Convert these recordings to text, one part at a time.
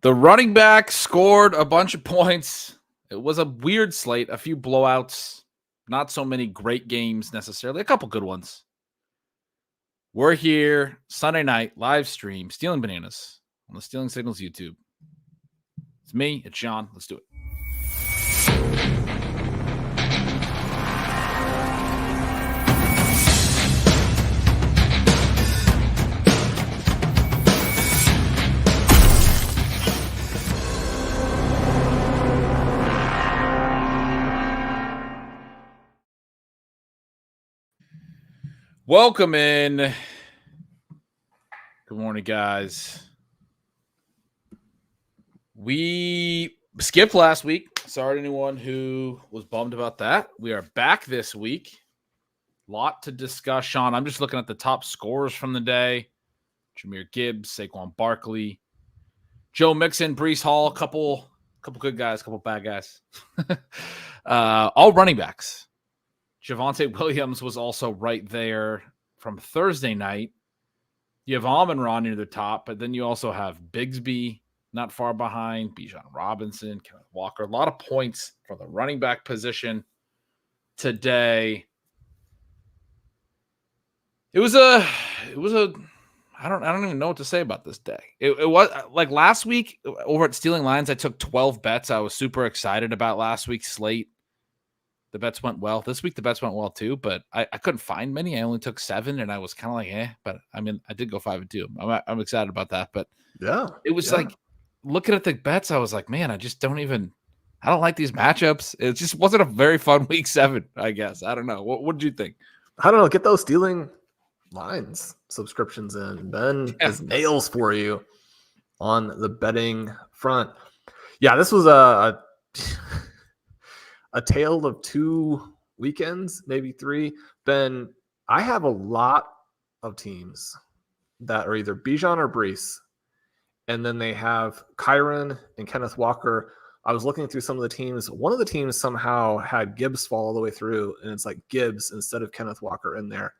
The running back scored a bunch of points. It was a weird slate, a few blowouts, not so many great games necessarily, a couple good ones. We're here Sunday night, live stream, Stealing Bananas on the Stealing Signals YouTube. It's me, it's Shawn. Let's do it. Welcome in. Good morning, guys. We skipped last week. Sorry to anyone who was bummed about that. We are back this week. Lot to discuss, Shawn. I'm just looking at the top scorers from the day. Jahmyr Gibbs, Saquon Barkley, Joe Mixon, Breece Hall, couple good guys, couple bad guys. All running backs. Javonte Williams was also right there from Thursday night. You have Amon-Ra near the top, but then you also have Bigsby not far behind, Bijan Robinson, Kenneth Walker. A lot of points for the running back position today. It was a I don't even know what to say about this day. It was like last week over at Stealing Lines, I took 12 bets. I was super excited about last week's slate. The bets went well. This week, the bets went well too, but I couldn't find many. I only took 7, and I was kind of like, But I mean, I did go 5-2. I'm excited about that. But yeah, it was like looking at the bets. I was like, man, I don't like these matchups. It just wasn't a very fun week 7. I guess I don't know. What did you think? I don't know. Get those Stealing Lines subscriptions in. Ben has nails for you on the betting front. Yeah, this was a tale of 2 weekends, maybe 3. Ben, I have a lot of teams that are either Bijan or Breece, and then they have Kyron and Kenneth Walker. I was looking through some of the teams. One of the teams somehow had Gibbs fall all the way through, and it's like Gibbs instead of Kenneth Walker in there.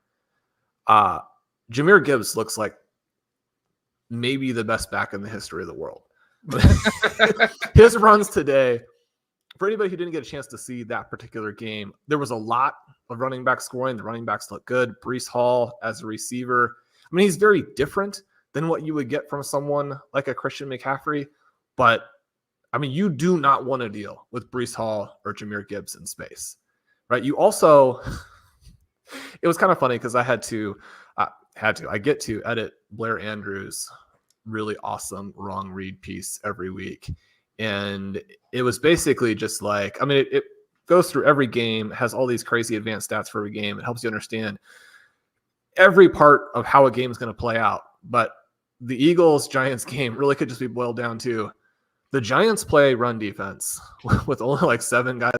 Jahmyr Gibbs looks like maybe the best back in the history of the world. His runs today, for anybody who didn't get a chance to see that particular game, there was a lot of running back scoring. The running backs look good. Breece Hall as a receiver. I mean, he's very different than what you would get from someone like a Christian McCaffrey. But, I mean, you do not want to deal with Breece Hall or Jahmyr Gibbs in space, right? You also – it was kind of funny because I get to edit Blair Andrews' really awesome wrong read piece every week. And it was basically just like, I mean, it goes through every game, has all these crazy advanced stats for every game. It helps you understand every part of how a game is going to play out. But the Eagles-Giants game really could just be boiled down to the Giants play run defense with only like 7 guys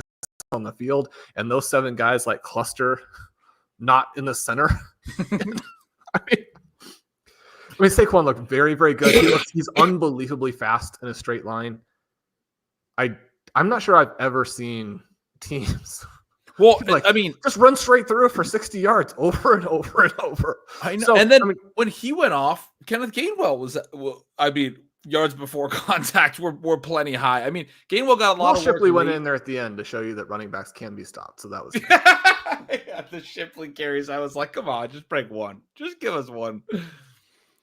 on the field. And those 7 guys like cluster not in the center. I mean, Saquon looked very, very good. He's unbelievably fast in a straight line. I'm not sure I've ever seen teams. Well, like, I mean, just run straight through for 60 yards over and over and over. I know. So, and then when he went off, Kenneth Gainwell was. Yards before contact were plenty high. I mean, Gainwell got a lot of work. Shipley went in there at the end to show you that running backs can be stopped. So that was the Shipley carries. I was like, come on, just break one. Just give us one.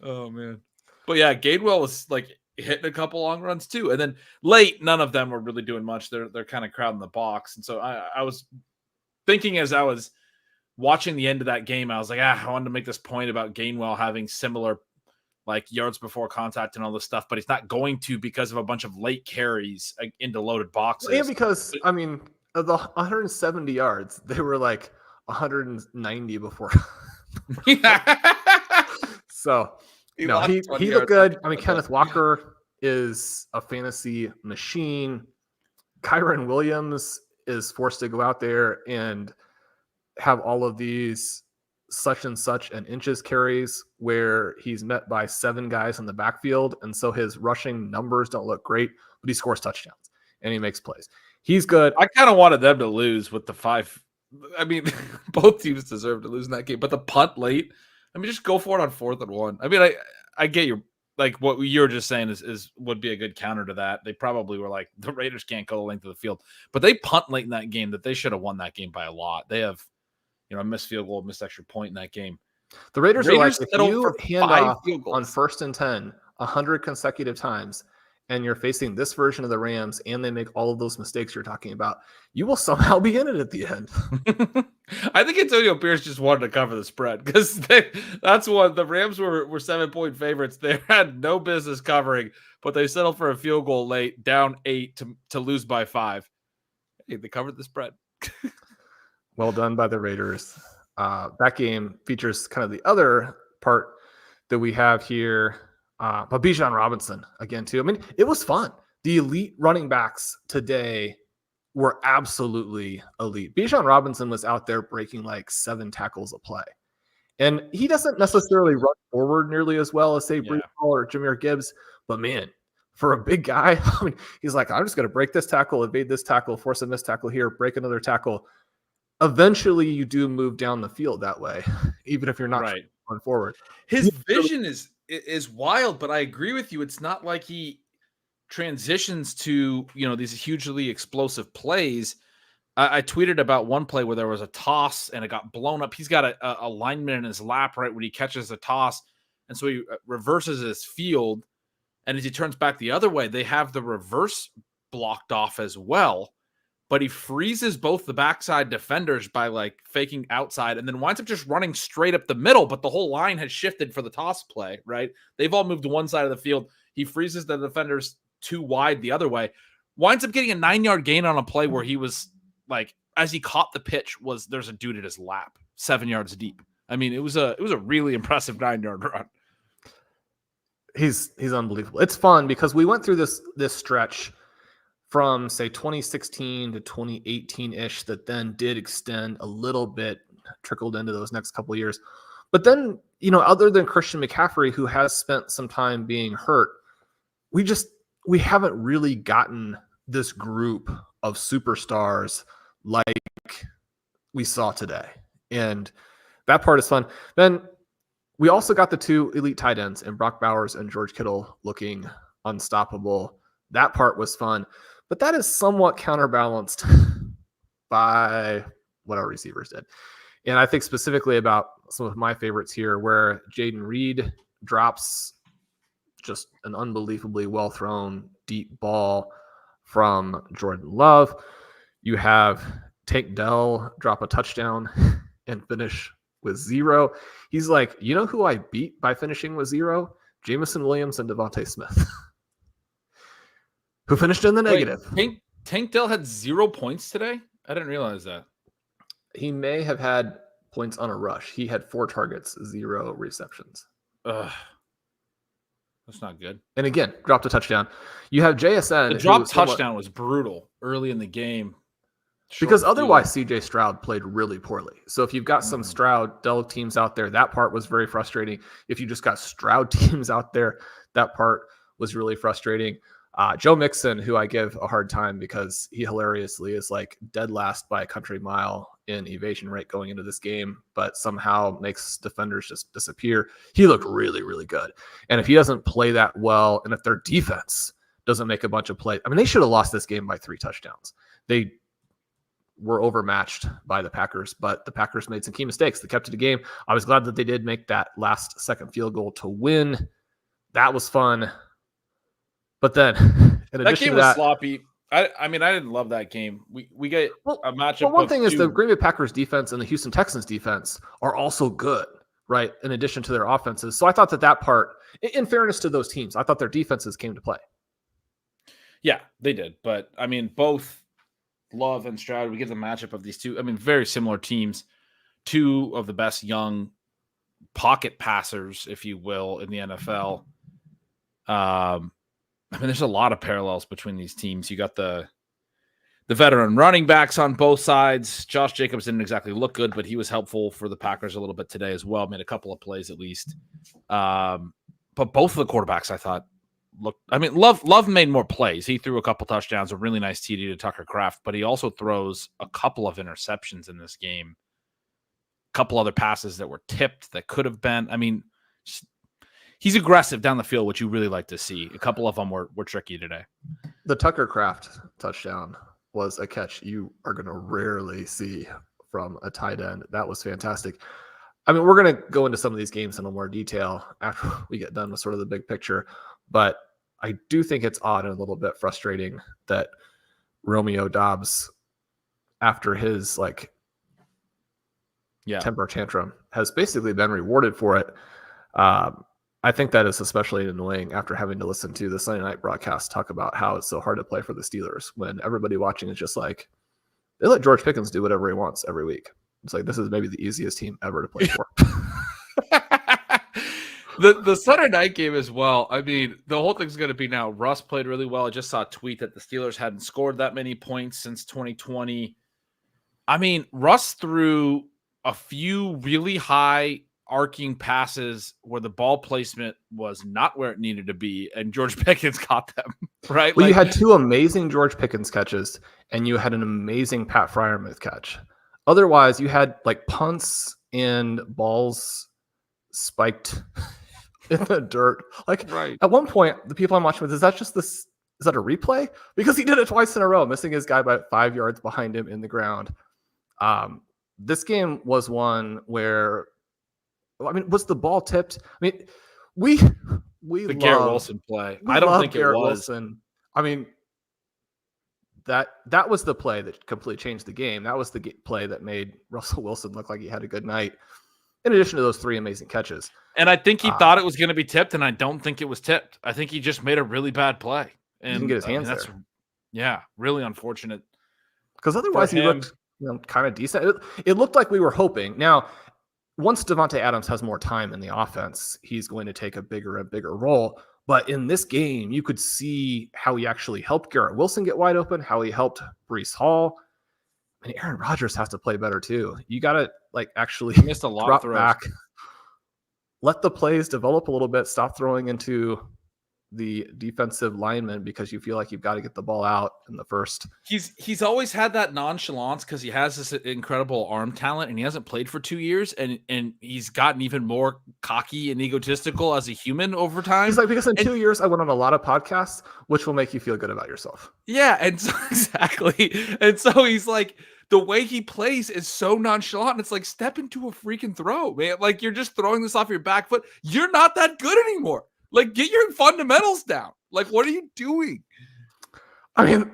Oh man. But yeah, Gainwell was like hitting a couple long runs too. And then late, none of them were really doing much. They're kind of crowding the box. And so I was thinking as I was watching the end of that game, I was like, I wanted to make this point about Gainwell having similar like yards before contact and all this stuff, but he's not going to because of a bunch of late carries into loaded boxes. Yeah, because I mean, of the 170 yards, they were like 190 before. So he looked good. I mean, Kenneth Walker is a fantasy machine. Kyron Williams is forced to go out there and have all of these such and such and inches carries where he's met by 7 guys in the backfield. And so his rushing numbers don't look great, but he scores touchdowns and he makes plays. He's good. I kind of wanted them to lose with the 5. I mean, both teams deserve to lose in that game, but the punt late, I mean, just go for it on 4th and 1. I mean, I get like what you're just saying is would be a good counter to that. They probably were like, the Raiders can't go the length of the field, but they punt late in that game that they should have won that game by a lot. They have, a missed field goal, missed extra point in that game. The Raiders are like, if you hand off field goals on 1st and 10 100 consecutive times, and you're facing this version of the Rams, and they make all of those mistakes you're talking about, you will somehow be in it at the end. I think Antonio Pierce just wanted to cover the spread because that's what the Rams were 7-point favorites. They had no business covering, but they settled for a field goal late, down 8 to lose by 5. Hey, they covered the spread. Well done by the Raiders. That game features kind of the other part that we have here. But Bijan Robinson again, too. I mean, it was fun. The elite running backs today were absolutely elite. Bijan Robinson was out there breaking like 7 tackles a play. And he doesn't necessarily run forward nearly as well as, say, Breece Hall or Jahmyr Gibbs. But, man, for a big guy, I mean, he's like, I'm just going to break this tackle, evade this tackle, force a missed tackle here, break another tackle. Eventually, you do move down the field that way, even if you're not going forward. His vision is wild, but I agree with you. It's not like he transitions to, these hugely explosive plays. I tweeted about one play where there was a toss and it got blown up. He's got a lineman in his lap right when he catches the toss. And so he reverses his field. And as he turns back the other way, they have the reverse blocked off as well. But he freezes both the backside defenders by like faking outside and then winds up just running straight up the middle. But the whole line has shifted for the toss play, right? They've all moved to one side of the field. He freezes the defenders too wide the other way. Winds up getting a 9-yard gain on a play where he was like, as he caught the pitch, there's a dude at his lap, 7 yards deep. I mean, it was a really impressive 9-yard run. He's unbelievable. It's fun because we went through this stretch from, say, 2016 to 2018-ish that then did extend a little bit, trickled into those next couple of years. But then, other than Christian McCaffrey, who has spent some time being hurt, we haven't really gotten this group of superstars like we saw today. And that part is fun. Then we also got the 2 elite tight ends in Brock Bowers and George Kittle looking unstoppable. That part was fun. But that is somewhat counterbalanced by what our receivers did. And I think specifically about some of my favorites here, where Jaden Reed drops just an unbelievably well-thrown deep ball from Jordan Love. You have Tank Dell drop a touchdown and finish with 0. He's like, you know who I beat by finishing with 0? Jameson Williams and Devontae Smith. Who finished in the negative. Wait, Tank Dell had 0 points today? I didn't realize that. He may have had points on a rush. He had 4 targets, 0 receptions. That's not good. And again, dropped a touchdown. You have JSN. The drop touchdown was brutal early in the game. Because otherwise, CJ Stroud played really poorly. So if you've got some Stroud Dell teams out there, that part was very frustrating. If you just got Stroud teams out there, that part was really frustrating. Joe Mixon, who I give a hard time because he hilariously is like dead last by a country mile in evasion rate going into this game, but somehow makes defenders just disappear. He looked really, really good. And if he doesn't play that well, and if their defense doesn't make a bunch of plays, I mean, they should have lost this game by 3 touchdowns. They were overmatched by the Packers, but the Packers made some key mistakes. They kept it a game. I was glad that they did make that last second field goal to win. That was fun. But then, in addition that game to that, was sloppy. I mean, I didn't love that game. We get a matchup. Well, one thing is the Green Bay Packers defense and the Houston Texans defense are also good, right? In addition to their offenses. So I thought that part, in fairness to those teams, I thought their defenses came to play. Yeah, they did. But I mean, both Love and Stroud, we get the matchup of these two. I mean, very similar teams. 2 of the best young pocket passers, if you will, in the NFL. I mean, there's a lot of parallels between these teams. You got the veteran running backs on both sides. Josh Jacobs didn't exactly look good, but he was helpful for the Packers a little bit today as well. Made a couple of plays at least. But both of the quarterbacks, I thought, looked. I mean, Love made more plays. He threw a couple touchdowns, a really nice TD to Tucker Kraft, but he also throws a couple of interceptions in this game. A couple other passes that were tipped that could have been. I mean, he's aggressive down the field, which you really like to see. A couple of them were tricky today. The Tucker Kraft touchdown was a catch you are going to rarely see from a tight end. That was fantastic. I mean, we're going to go into some of these games in a more detail after we get done with sort of the big picture, but I do think it's odd and a little bit frustrating that Romeo Doubs, after his temper tantrum, has basically been rewarded for it. I think that is especially annoying after having to listen to the Sunday night broadcast talk about how it's so hard to play for the Steelers when everybody watching is just like, they let George Pickens do whatever he wants every week. It's like, this is maybe the easiest team ever to play for. The Sunday night game as well. I mean, the whole thing's going to be now. Russ played really well. I just saw a tweet that the Steelers hadn't scored that many points since 2020. I mean, Russ threw a few really high arcing passes where the ball placement was not where it needed to be, and George Pickens caught them, right? Well, you had two amazing George Pickens catches, and you had an amazing Pat Freiermuth catch. Otherwise, you had punts and balls spiked in the dirt. Right. At one point, the people I'm watching with, is that a replay? Because he did it twice in a row, missing his guy by 5 yards behind him in the ground. This game was one where, I mean, was the ball tipped? I mean, we the Garrett Wilson play. I don't think Garrett it was. Wilson. I mean, that was the play that completely changed the game. That was the play that made Russell Wilson look like he had a good night, in addition to those 3 amazing catches. And I think he thought it was going to be tipped, and I don't think it was tipped. I think he just made a really bad play. And he didn't get his hands there. Yeah, really unfortunate. Because otherwise he looked kind of decent. It looked like we were hoping. Now, once Davante Adams has more time in the offense, he's going to take a bigger and bigger role. But in this game, you could see how he actually helped Garrett Wilson get wide open, how he helped Breece Hall. I mean, Aaron Rodgers has to play better too. You got to actually missed a lot of throws. Back, let the plays develop a little bit, stop throwing into the defensive lineman because you feel like you've got to get the ball out in the first. He's always had that nonchalance because he has this incredible arm talent, and he hasn't played for 2 years, and he's gotten even more cocky and egotistical as a human over time. He's like, because in 2 years I went on a lot of podcasts, which will make you feel good about yourself. Yeah, and so, exactly. And so he's like, the way he plays is so nonchalant. It's like, step into a freaking throw, man. Like, you're just throwing this off your back foot. You're not that good anymore. Like, get your fundamentals down. Like, what are you doing? I mean,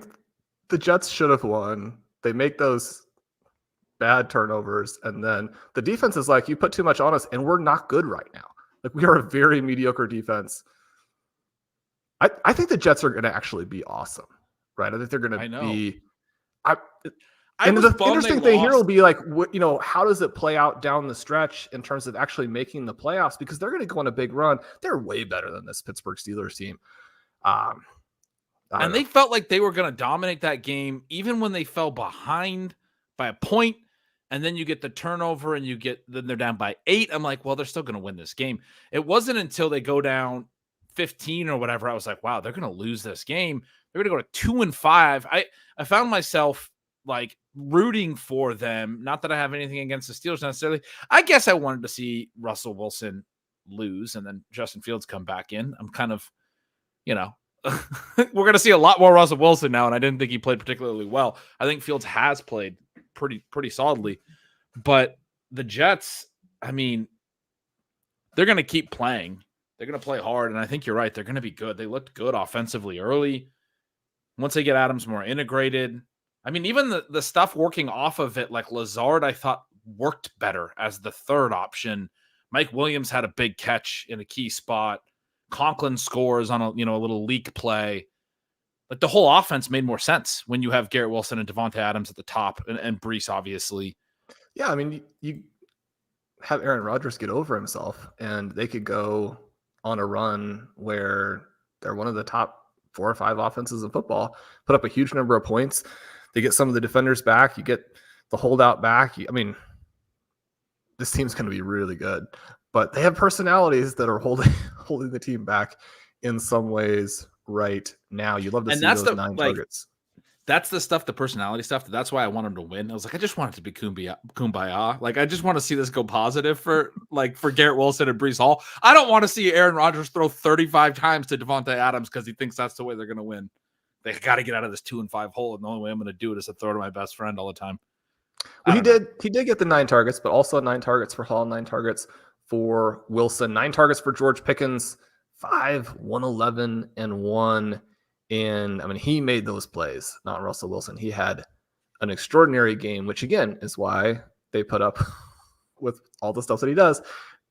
the Jets should have won. They make those bad turnovers, and then the defense is like, you put too much on us, and we're not good right now. Like, we are a very mediocre defense. I think the Jets are going to actually be awesome, right? I think they're going to be. And the interesting thing here will be like, how does it play out down the stretch in terms of actually making the playoffs? Because they're going to go on a big run. They're way better than this Pittsburgh Steelers team. They felt like they were going to dominate that game, even when they fell behind by a point, and then you get the turnover and then they're down by 8. I'm like, well, they're still going to win this game. It wasn't until they go down 15 or whatever, I was like, wow, they're going to lose this game. They're going to go to 2-5. I found myself like rooting for them. Not that I have anything against the Steelers necessarily. I guess I wanted to see Russell Wilson lose and then Justin Fields come back in. I'm kind of, we're going to see a lot more Russell Wilson now, and I didn't think he played particularly well. I think Fields has played pretty solidly. But the Jets, I mean, they're going to keep playing. They're going to play hard, and I think you're right. They're going to be good. They looked good offensively early. Once they get Adams more integrated, I mean, even the stuff working off of it, like Lazard, I thought worked better as the third option. Mike Williams had a big catch in a key spot. Conklin scores on a little leak play. Like, the whole offense made more sense when you have Garrett Wilson and Davante Adams at the top and Breece, obviously. Yeah, I mean, you have Aaron Rodgers get over himself, and they could go on a run where they're one of the top 4 or 5 offenses in football, put up a huge number of points. They get some of the defenders back. You get the holdout back. I mean, this team's going to be really good. But they have personalities that are holding the team back in some ways right now. You'd love to see those 9 targets. That's the stuff, the personality stuff. That's why I want him to win. I was like, I just want it to be kumbaya. Like, I just want to see this go positive for Garrett Wilson and Breece Hall. I don't want to see Aaron Rodgers throw 35 times to Devontae Adams because he thinks that's the way they're going to win. They got to get out of this 2-5 hole, and the only way I'm going to do it is to throw to my best friend all the time. Well, he did get the 9 targets, but also 9 targets for Hall, 9 targets for Wilson, 9 targets for George Pickens, 5, 111, and 1. And I mean, he made those plays, not Russell Wilson. He had an extraordinary game, which again is why they put up with all the stuff that he does,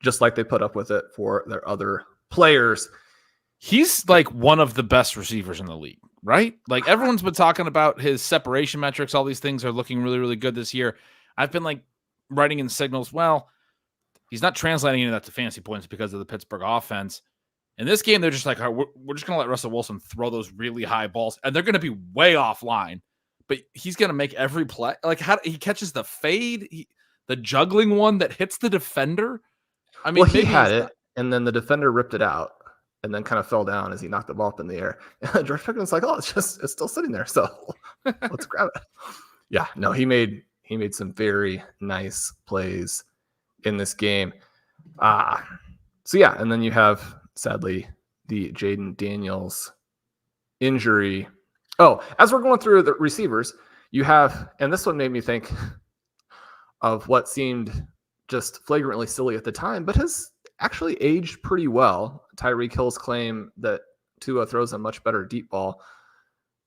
just like they put up with it for their other players. He's like one of the best receivers in the league, right? Like, everyone's been talking about his separation metrics. All these things are looking really, really good this year. I've been like writing in signals. Well, he's not translating into that to fantasy points because of the Pittsburgh offense. In this game, they're just like, we're just going to let Russell Wilson throw those really high balls, and they're going to be way offline. But he's going to make every play. Like, how he catches the fade, the juggling one that hits the defender. I mean, well, he had it, and then the defender ripped it out, and then kind of fell down as he knocked the ball up in the air. And George Pickens like, oh, it's still sitting there, so let's grab it. Yeah, no, he made some very nice plays in this game. So yeah, and then you have, sadly, the Jaden Daniels injury. Oh, as we're going through the receivers, you have, and this one made me think of what seemed just flagrantly silly at the time, but has actually aged pretty well. Tyreek Hill's claim that Tua throws a much better deep ball.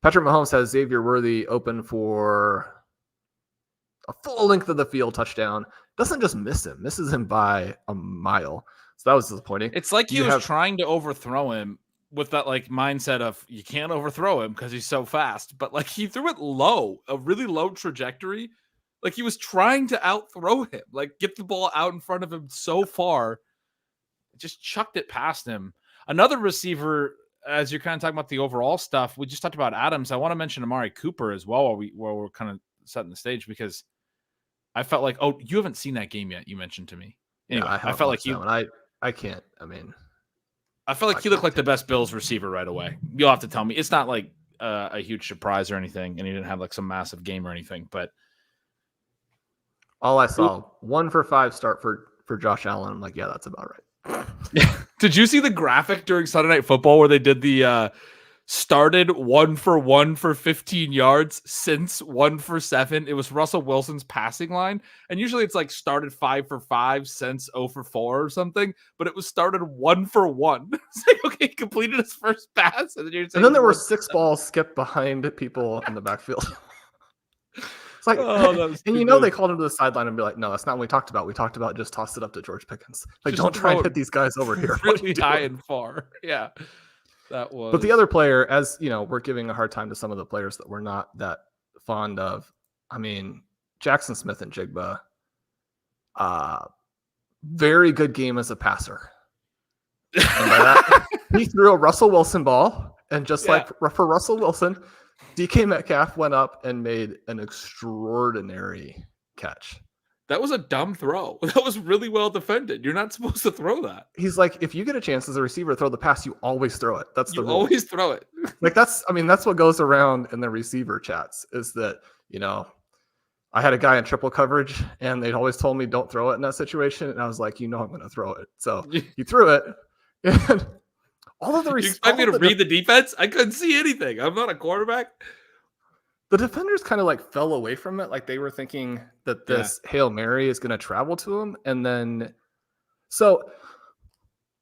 Patrick Mahomes has Xavier Worthy open for a full length of the field touchdown. Doesn't just miss him, misses him by a mile. So that was disappointing. It's like he was trying to overthrow him with that like mindset of you can't overthrow him because he's so fast. But like he threw it low, a really low trajectory. Like he was trying to outthrow him, like get the ball out in front of him so far. Just chucked it past him. Another receiver, as you're kind of talking about the overall stuff, we just talked about Adams. I want to mention Amari Cooper as well while we're kind of setting the stage, because I felt like, oh, you haven't seen that game yet. You mentioned to me. Anyway, I felt like you. I can't. I mean, I felt like he looked like the best Bills receiver right away. You'll have to tell me. It's not like a huge surprise or anything, and he didn't have like some massive game or anything. But all I saw, 1 for 5 start for Josh Allen. I'm like, yeah, that's about right. Did you see the graphic during Sunday Night Football where they did the started 1 for 1 for 15 yards since 1 for 7? It was Russell Wilson's passing line. And usually it's like started 5 for 5 since 0 for 4 or something. But it was started 1 for 1. It's like, okay, he completed his first pass. And then there were 6 balls skipped behind people in the backfield. It's like, and you know, they called him to the sideline and be like, no, that's not what we talked about. We talked about just toss it up to George Pickens. Like, just don't try and hit these guys over here. Really high and far. Yeah. That was. But the other player, as you know, we're giving a hard time to some of the players that we're not that fond of. I mean, Jackson Smith and Jigba, very good game as a passer. And by that, he threw a Russell Wilson ball, and just like for Russell Wilson, DK Metcalf went up and made an extraordinary catch. That was a dumb throw. That was really well defended. You're not supposed to throw that. He's like, if you get a chance as a receiver to throw the pass, you always throw it. That's the rule. Always throw it. Like that's what goes around in the receiver chats is that, you know, I had a guy in triple coverage and they'd always told me don't throw it in that situation. And I was like, you know, I'm going to throw it. So he threw it. And all of the receivers. You expect me to read the defense? I couldn't see anything. I'm not a quarterback. The defenders kind of like fell away from it. Like they were thinking that this Hail Mary is going to travel to him. And then, so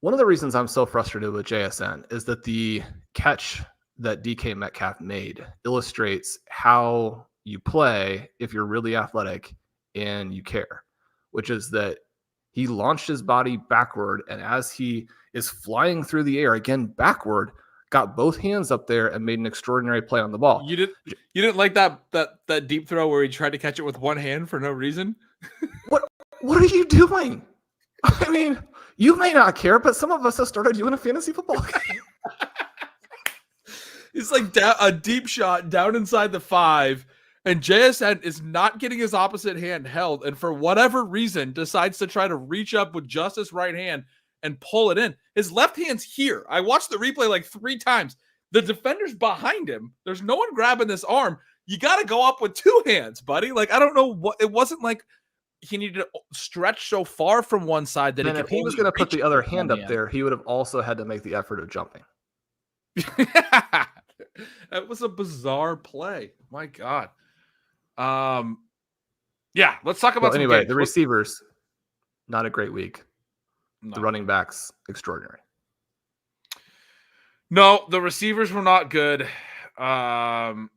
one of the reasons I'm so frustrated with JSN is that the catch that DK Metcalf made illustrates how you play if you're really athletic and you care, which is that he launched his body backward. And as he is flying through the air again, backward, got both hands up there and made an extraordinary play on the ball. You didn't like that deep throw where he tried to catch it with one hand for no reason? What are you doing? I mean, you may not care, but some of us have started doing a fantasy football game. It's like a deep shot down inside the 5, and JSN is not getting his opposite hand held, and for whatever reason decides to try to reach up with just his right hand and pull it in. His left hand's here. I watched the replay like 3 times. The defender's behind him. There's no one grabbing this arm. you got to go up with two hands, buddy. Like, I don't know what, it wasn't like he needed to stretch so far from one side that And if he was going to put the other hand up there, he would have also had to make the effort of jumping. That was a bizarre play. My God. Yeah, let's talk about anyway, the receivers, not a great week. No. The running backs, extraordinary. No, the receivers were not good. The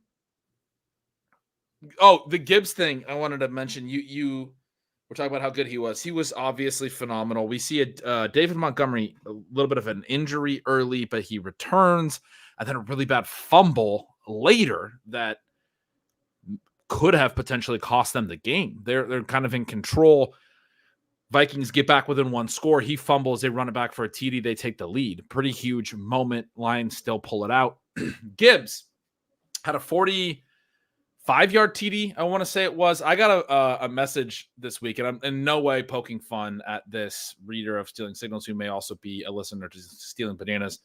Gibbs thing I wanted to mention. You were talking about how good he was. He was obviously phenomenal. We see David Montgomery, a little bit of an injury early, but he returns, and then a really bad fumble later that could have potentially cost them the game. They're kind of in control. Vikings get back within one score. He fumbles. They run it back for a TD. They take the lead. Pretty huge moment. Lions still pull it out. Gibbs had a 45-yard TD, I want to say it was. I got a message this week, and I'm in no way poking fun at this reader of Stealing Signals, who may also be a listener to Stealing Bananas.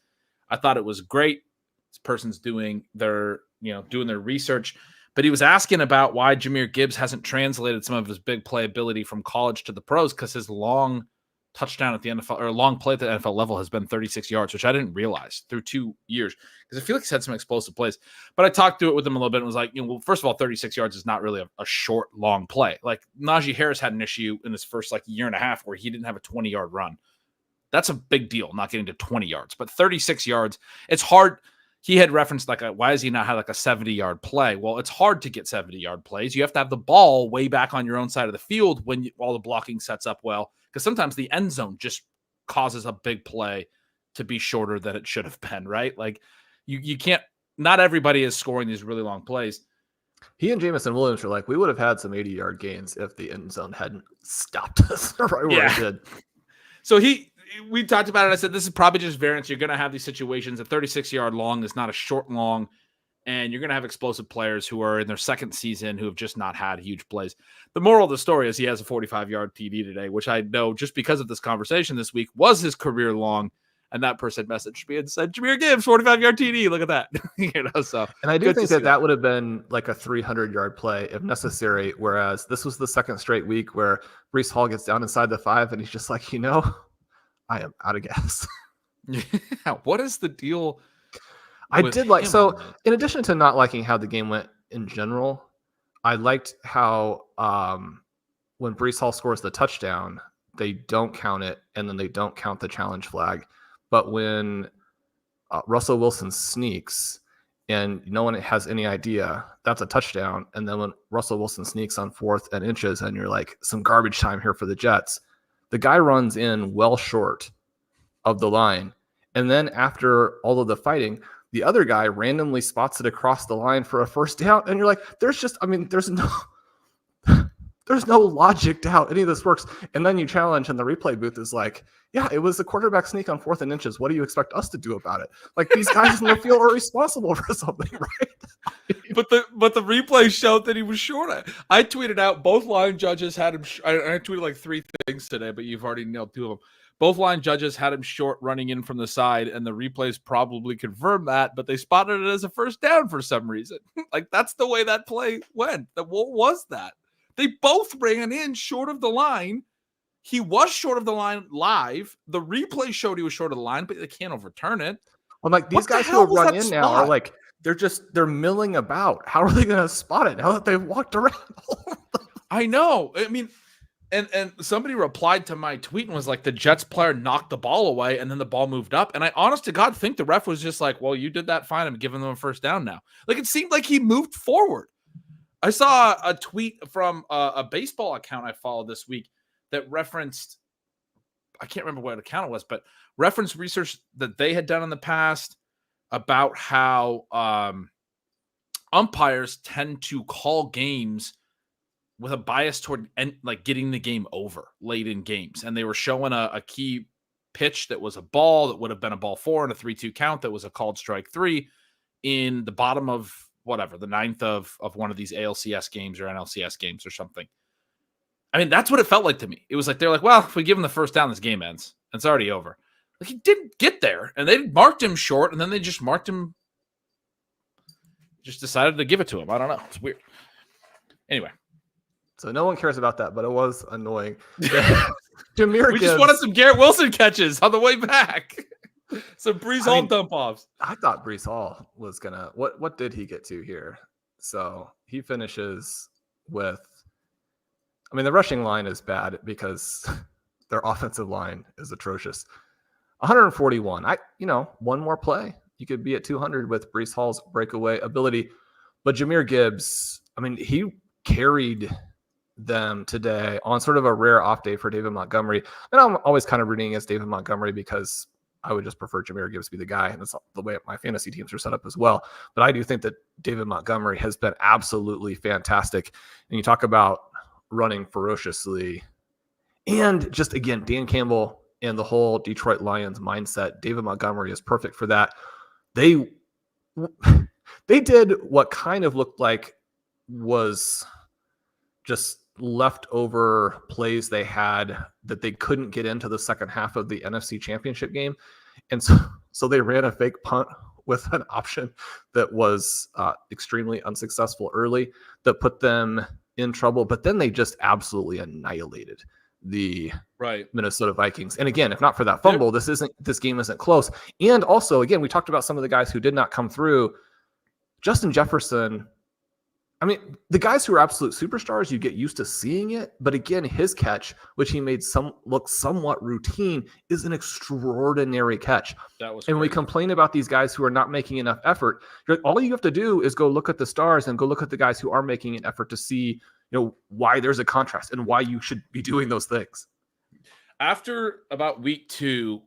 I thought it was great. This person's doing their research. But he was asking about why Jahmyr Gibbs hasn't translated some of his big playability from college to the pros, because his long touchdown at the NFL, or long play at the NFL level, has been 36 yards, which I didn't realize through 2 years, because I feel like he's had some explosive plays. But I talked through it with him a little bit and was like, well, first of all, 36 yards is not really a short, long play. Like Najee Harris had an issue in his first year and a half where he didn't have a 20-yard run. That's a big deal, not getting to 20 yards. But 36 yards, it's hard. He had referenced why does he not have a 70-yard play? Well, it's hard to get 70-yard plays. You have to have the ball way back on your own side of the field when all the blocking sets up well, because sometimes the end zone just causes a big play to be shorter than it should have been, right? Like you can't, not everybody is scoring these really long plays. He and Jameson Williams were like, we would have had some 80-yard gains if the end zone hadn't stopped us right where it did. So we talked about it. I said, this is probably just variance. You're going to have these situations. A 36-yard long is not a short long, and you're going to have explosive players who are in their second season who have just not had huge plays. The moral of the story is he has a 45-yard TD today, which I know just because of this conversation this week was his career long. And that person messaged me and said, Jahmyr Gibbs, 45-yard TD. Look at that. And I do think that would have been like a 300-yard play if necessary, whereas this was the second straight week where Breece Hall gets down inside the 5 and he's just like, I am out of gas. Yeah, what is the deal? I did like, so in addition to not liking how the game went in general, I liked how when Breece Hall scores the touchdown, they don't count it, and then they don't count the challenge flag. But when Russell Wilson sneaks and no one has any idea, that's a touchdown. And then when Russell Wilson sneaks on 4th and inches and you're like, some garbage time here for the Jets, the guy runs in well short of the line. And then after all of the fighting, the other guy randomly spots it across the line for a first down. And you're like, there's no logic to how any of this works. And then you challenge, and the replay booth is like, yeah, it was a quarterback sneak on 4th and inches. What do you expect us to do about it? Like, these guys in the field are responsible for something, right? But the replay showed that he was short. I tweeted out both line judges had him. I tweeted like 3 things today, but you've already nailed 2 of them. Both line judges had him short running in from the side, and the replays probably confirmed that, but they spotted it as a first down for some reason. Like, that's the way that play went. What was that? They both ran in short of the line. He was short of the line live. The replay showed he was short of the line, but they can't overturn it. I'm like, these guys who have run in now are like, they're milling about. How are they going to spot it now that they've walked around? I know. I mean, and somebody replied to my tweet and was like, the Jets player knocked the ball away and then the ball moved up. And I honest to God think the ref was just like, well, you did that fine. I'm giving them a first down now. Like, it seemed like he moved forward. I saw a tweet from a baseball account I followed this week that referenced, I can't remember what account it was, but referenced research that they had done in the past about how umpires tend to call games with a bias toward getting the game over late in games. And they were showing a key pitch that was a ball that would have been a ball 4 and a 3-2 count that was a called strike 3 in the bottom of whatever, the 9th of one of these ALCS games or NLCS games or something. I mean, that's what it felt like to me. It was like, they're like, well, if we give him the first down, this game ends. It's already over. Like, he didn't get there, and they marked him short, and then they just marked him. just decided to give it to him. I don't know. It's weird. Anyway. So no one cares about that, but it was annoying. Jahmyr We Gibbs, just wanted some Garrett Wilson catches on the way back. Some Brees Hall dump offs. I thought Brees Hall was gonna. What did he get to here? So he finishes with. I mean, the rushing line is bad because their offensive line is atrocious. 141. One more play, you could be at 200 with Brees Hall's breakaway ability. But Jahmyr Gibbs, I mean, he carried them today on sort of a rare off day for David Montgomery. And I'm always kind of rooting against David Montgomery because I would just prefer Jahmyr Gibbs to be the guy. And that's the way my fantasy teams are set up as well. But I do think that David Montgomery has been absolutely fantastic. And you talk about running ferociously. And just, again, Dan Campbell and the whole Detroit Lions mindset, David Montgomery is perfect for that. They did what kind of looked like was just leftover plays they had that they couldn't get into the second half of the NFC Championship game. And so they ran a fake punt with an option that was extremely unsuccessful early that put them in trouble. But then they just absolutely annihilated the Minnesota Vikings. And again, if not for that fumble, this game isn't close. And also, again, we talked about some of the guys who did not come through. Justin Jefferson, I mean, the guys who are absolute superstars, you get used to seeing it. But again, his catch, which he made look somewhat routine, is an extraordinary catch. And when we complain about these guys who are not making enough effort, all you have to do is go look at the stars and go look at the guys who are making an effort to see, why there's a contrast and why you should be doing those things. After about week 2,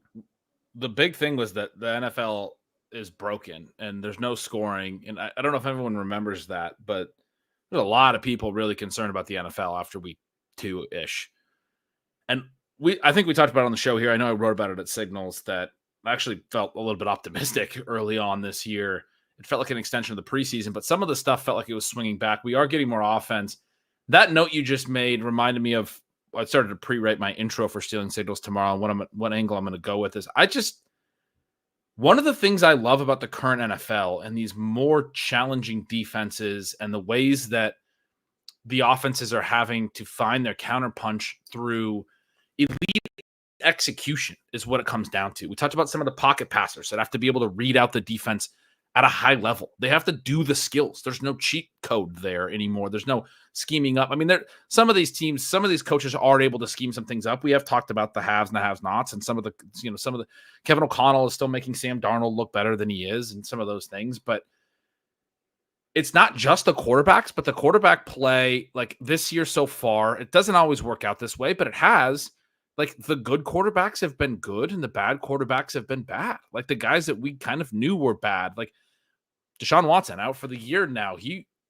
the big thing was that the NFL is broken and there's no scoring. And I don't know if everyone remembers that, but there's a lot of people really concerned about the NFL after week 2-ish. And I think we talked about it on the show here. I know I wrote about it at Signals that I actually felt a little bit optimistic early on this year. It felt like an extension of the preseason, but some of the stuff felt like it was swinging back. We are getting more offense. That note you just made reminded me of, I started to pre-write my intro for Stealing Signals tomorrow. And what angle I'm going to go with is one of the things I love about the current NFL and these more challenging defenses and the ways that the offenses are having to find their counterpunch through elite execution is what it comes down to. We talked about some of the pocket passers that have to be able to read out the defense at a high level. They have to do the skills. There's no cheat code there anymore. There's no scheming up. I mean, some of these teams, some of these coaches are able to scheme some things up. We have talked about the haves and the have-nots, and some of the Kevin O'Connell is still making Sam Darnold look better than he is, and some of those things. But it's not just the quarterbacks, but the quarterback play, like this year so far, it doesn't always work out this way, but it has. Like, the good quarterbacks have been good and the bad quarterbacks have been bad. Like, the guys that we kind of knew were bad, like Deshaun Watson out for the year now.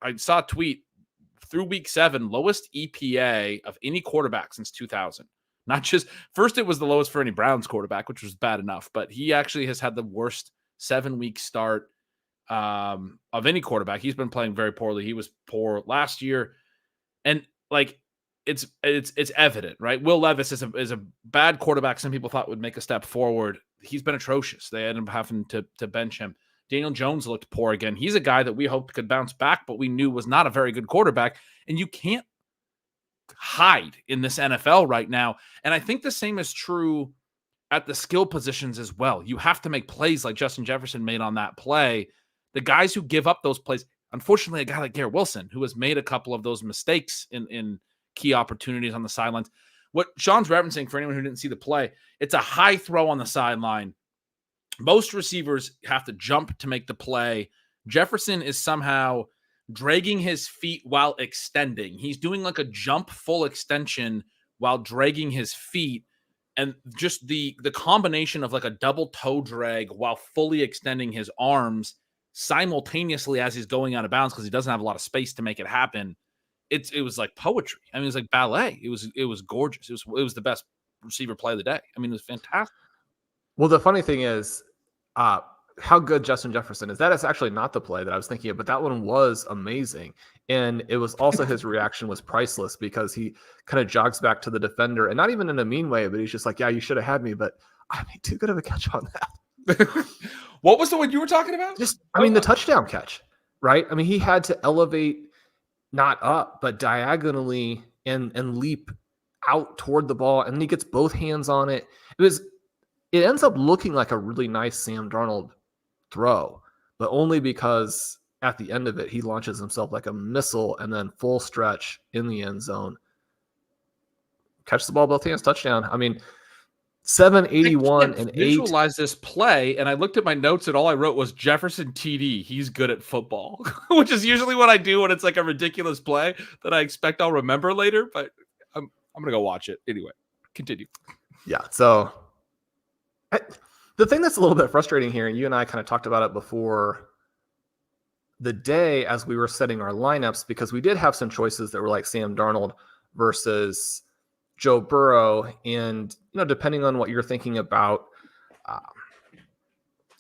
I saw a tweet through week 7, lowest EPA of any quarterback since 2000. Not just first, it was the lowest for any Browns quarterback, which was bad enough, but he actually has had the worst 7-week start of any quarterback. He's been playing very poorly. He was poor last year. And like, it's evident, right? Will Levis is a bad quarterback. Some people thought would make a step forward. He's been atrocious. They ended up having to bench him. Daniel Jones looked poor again. He's a guy that we hoped could bounce back, but we knew was not a very good quarterback. And you can't hide in this NFL right now. And I think the same is true at the skill positions as well. You have to make plays like Justin Jefferson made on that play. The guys who give up those plays, unfortunately, a guy like Garrett Wilson, who has made a couple of those mistakes in key opportunities on the sidelines. What Sean's referencing, for anyone who didn't see the play, it's a high throw on the sideline. Most receivers have to jump to make the play. Jefferson is somehow dragging his feet while extending. He's doing like a jump full extension while dragging his feet. And just the combination of like a double toe drag while fully extending his arms simultaneously as he's going out of bounds because he doesn't have a lot of space to make it happen. It was like poetry. I mean, it was like ballet. It was gorgeous. It was the best receiver play of the day. I mean, it was fantastic. Well, the funny thing is how good Justin Jefferson is. That is actually not the play that I was thinking of, but that one was amazing. And it was also his reaction was priceless because he kind of jogs back to the defender and not even in a mean way, but he's just like, yeah, you should have had me, but I made too good of a catch on that. What was the one you were talking about? The touchdown catch. right? I mean, he had to elevate not up, but diagonally and leap out toward the ball, and then he gets both hands on it. It ends up looking like a really nice Sam Darnold throw, but only because at the end of it, he launches himself like a missile and then full stretch in the end zone. Catch the ball both hands, touchdown. I mean, 781 and 8. Visualize this play, and I looked at my notes, and all I wrote was Jefferson TD. He's good at football, which is usually what I do when it's like a ridiculous play that I expect I'll remember later. But I'm gonna go watch it anyway. Continue. Yeah. So the thing that's a little bit frustrating here, and you and I kind of talked about it before the day as we were setting our lineups, because we did have some choices that were like Sam Darnold versus Joe Burrow. And, depending on what you're thinking about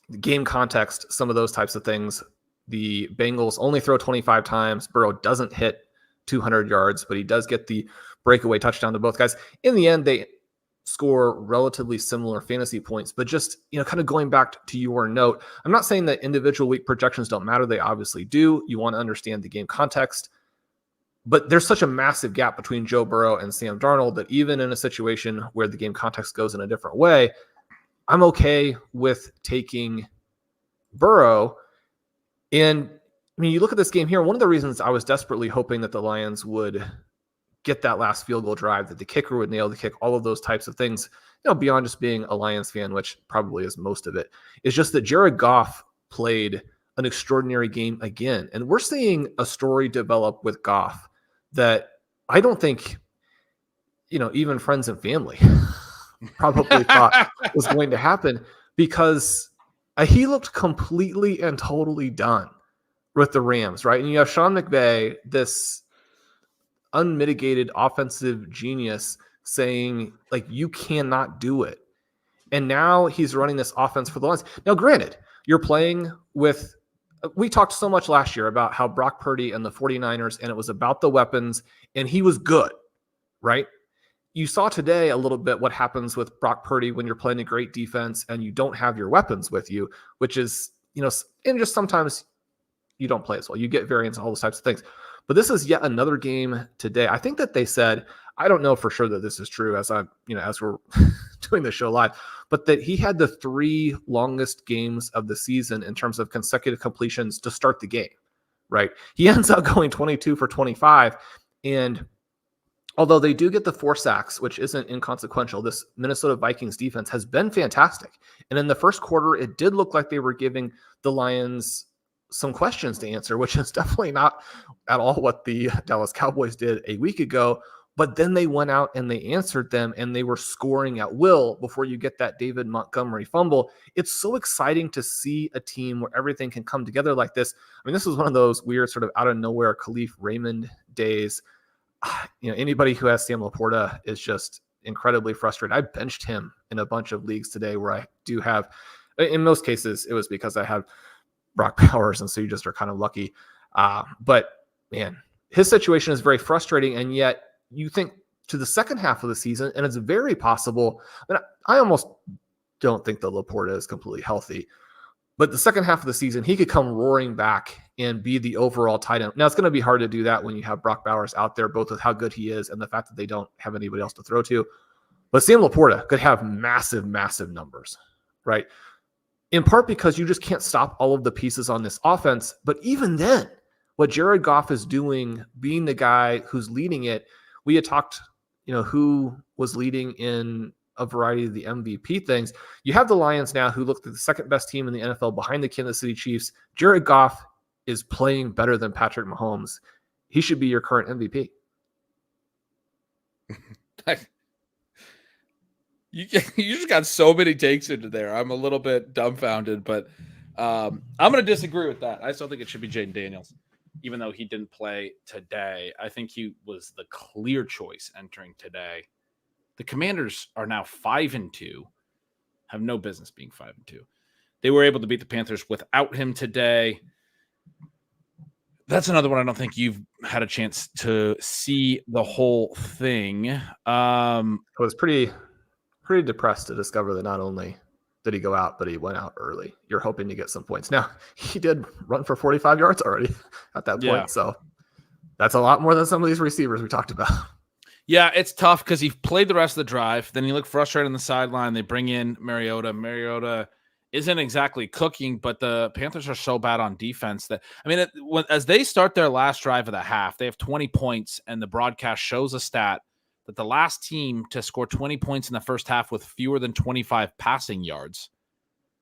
the game context, some of those types of things, the Bengals only throw 25 times. Burrow doesn't hit 200 yards, but he does get the breakaway touchdown to both guys. In the end, they score relatively similar fantasy points, but just, kind of going back to your note, I'm not saying that individual week projections don't matter. They obviously do. You want to understand the game context, but there's such a massive gap between Joe Burrow and Sam Darnold that even in a situation where the game context goes in a different way, I'm okay with taking Burrow. And I mean, you look at this game here, one of the reasons I was desperately hoping that the Lions would get that last field goal drive, that the kicker would nail the kick, all of those types of things, beyond just being a Lions fan, which probably is most of it, is just that Jared Goff played an extraordinary game again. And we're seeing a story develop with Goff that I don't think, even friends and family probably thought was going to happen, because he looked completely and totally done with the Rams, right? And you have Sean McVay, this unmitigated offensive genius, saying, like, you cannot do it. And now he's running this offense for the Lions. Now, granted, you're playing with, we talked so much last year about how Brock Purdy and the 49ers, and it was about the weapons, and he was good, right? You saw today a little bit what happens with Brock Purdy when you're playing a great defense and you don't have your weapons with you, which is, and just sometimes you don't play as well. You get variance and all those types of things. But this is yet another game today. I think that they said, I don't know for sure that this is true as we're doing the show live, but that he had the 3 longest games of the season in terms of consecutive completions to start the game, right? He ends up going 22 for 25. And although they do get the 4 sacks, which isn't inconsequential, this Minnesota Vikings defense has been fantastic. And in the first quarter, it did look like they were giving the Lions some questions to answer, which is definitely not at all what the Dallas Cowboys did a week ago. But then they went out and they answered them, and they were scoring at will before you get that David Montgomery fumble. It's so exciting to see a team where everything can come together like this. I mean, this was one of those weird sort of out of nowhere Khalif Raymond days. Anybody who has Sam Laporta is just incredibly frustrated. I benched him in a bunch of leagues today where I do have, in most cases, it was because I had Brock Powers, and so you just are kind of lucky. But man, his situation is very frustrating, and yet you think to the second half of the season, and it's very possible. And I almost don't think that Laporta is completely healthy, but the second half of the season, he could come roaring back and be the overall tight end. Now, it's going to be hard to do that when you have Brock Bowers out there, both with how good he is and the fact that they don't have anybody else to throw to. But Sam Laporta could have massive, massive numbers, right? In part because you just can't stop all of the pieces on this offense. But even then, what Jared Goff is doing, being the guy who's leading it, we had talked, who was leading in a variety of the MVP things. You have the Lions now, who look like the second best team in the NFL behind the Kansas City Chiefs. Jared Goff is playing better than Patrick Mahomes. He should be your current MVP. You just got so many takes into there. I'm a little bit dumbfounded, but I'm going to disagree with that. I still think it should be Jaden Daniels, even though he didn't play today. I think he was the clear choice entering today. The Commanders are now 5-2, have no business being 5-2. They were able to beat the Panthers without him today. That's another one I don't think you've had a chance to see the whole thing. I was pretty depressed to discover that not only did he go out, but he went out early. You're hoping to get some points. Now, he did run for 45 yards already at that point. Yeah. So that's a lot more than some of these receivers we talked about. Yeah, it's tough because he played the rest of the drive. Then he looked frustrated on the sideline. They bring in Mariota. Mariota isn't exactly cooking, but the Panthers are so bad on defense that, as they start their last drive of the half, they have 20 points, and the broadcast shows a stat that the last team to score 20 points in the first half with fewer than 25 passing yards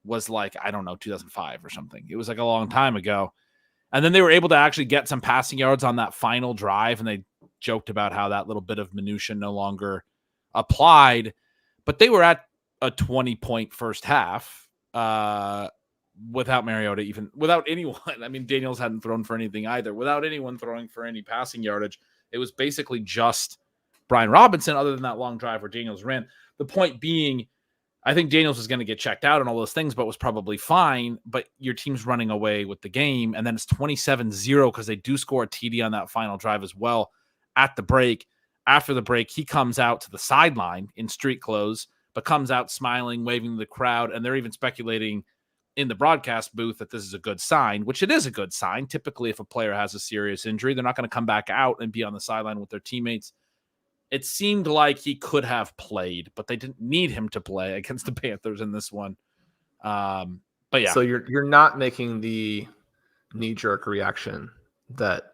was 2005 or something. It was a long time ago. And then they were able to actually get some passing yards on that final drive, and they joked about how that little bit of minutia no longer applied. But they were at a 20-point first half without Mariota, even without anyone. Daniels hadn't thrown for anything either. Without anyone throwing for any passing yardage, it was basically just Brian Robinson, other than that long drive where Daniels ran. The point being, I think Daniels was going to get checked out and all those things, but was probably fine. But your team's running away with the game, and then it's 27-0 because they do score a TD on that final drive as well at the break. After the break, he comes out to the sideline in street clothes, but comes out smiling, waving to the crowd, and they're even speculating in the broadcast booth that this is a good sign, which it is a good sign. Typically, if a player has a serious injury, they're not going to come back out and be on the sideline with their teammates. It seemed like he could have played, but they didn't need him to play against the Panthers in this one. But yeah. So you're not making the knee-jerk reaction that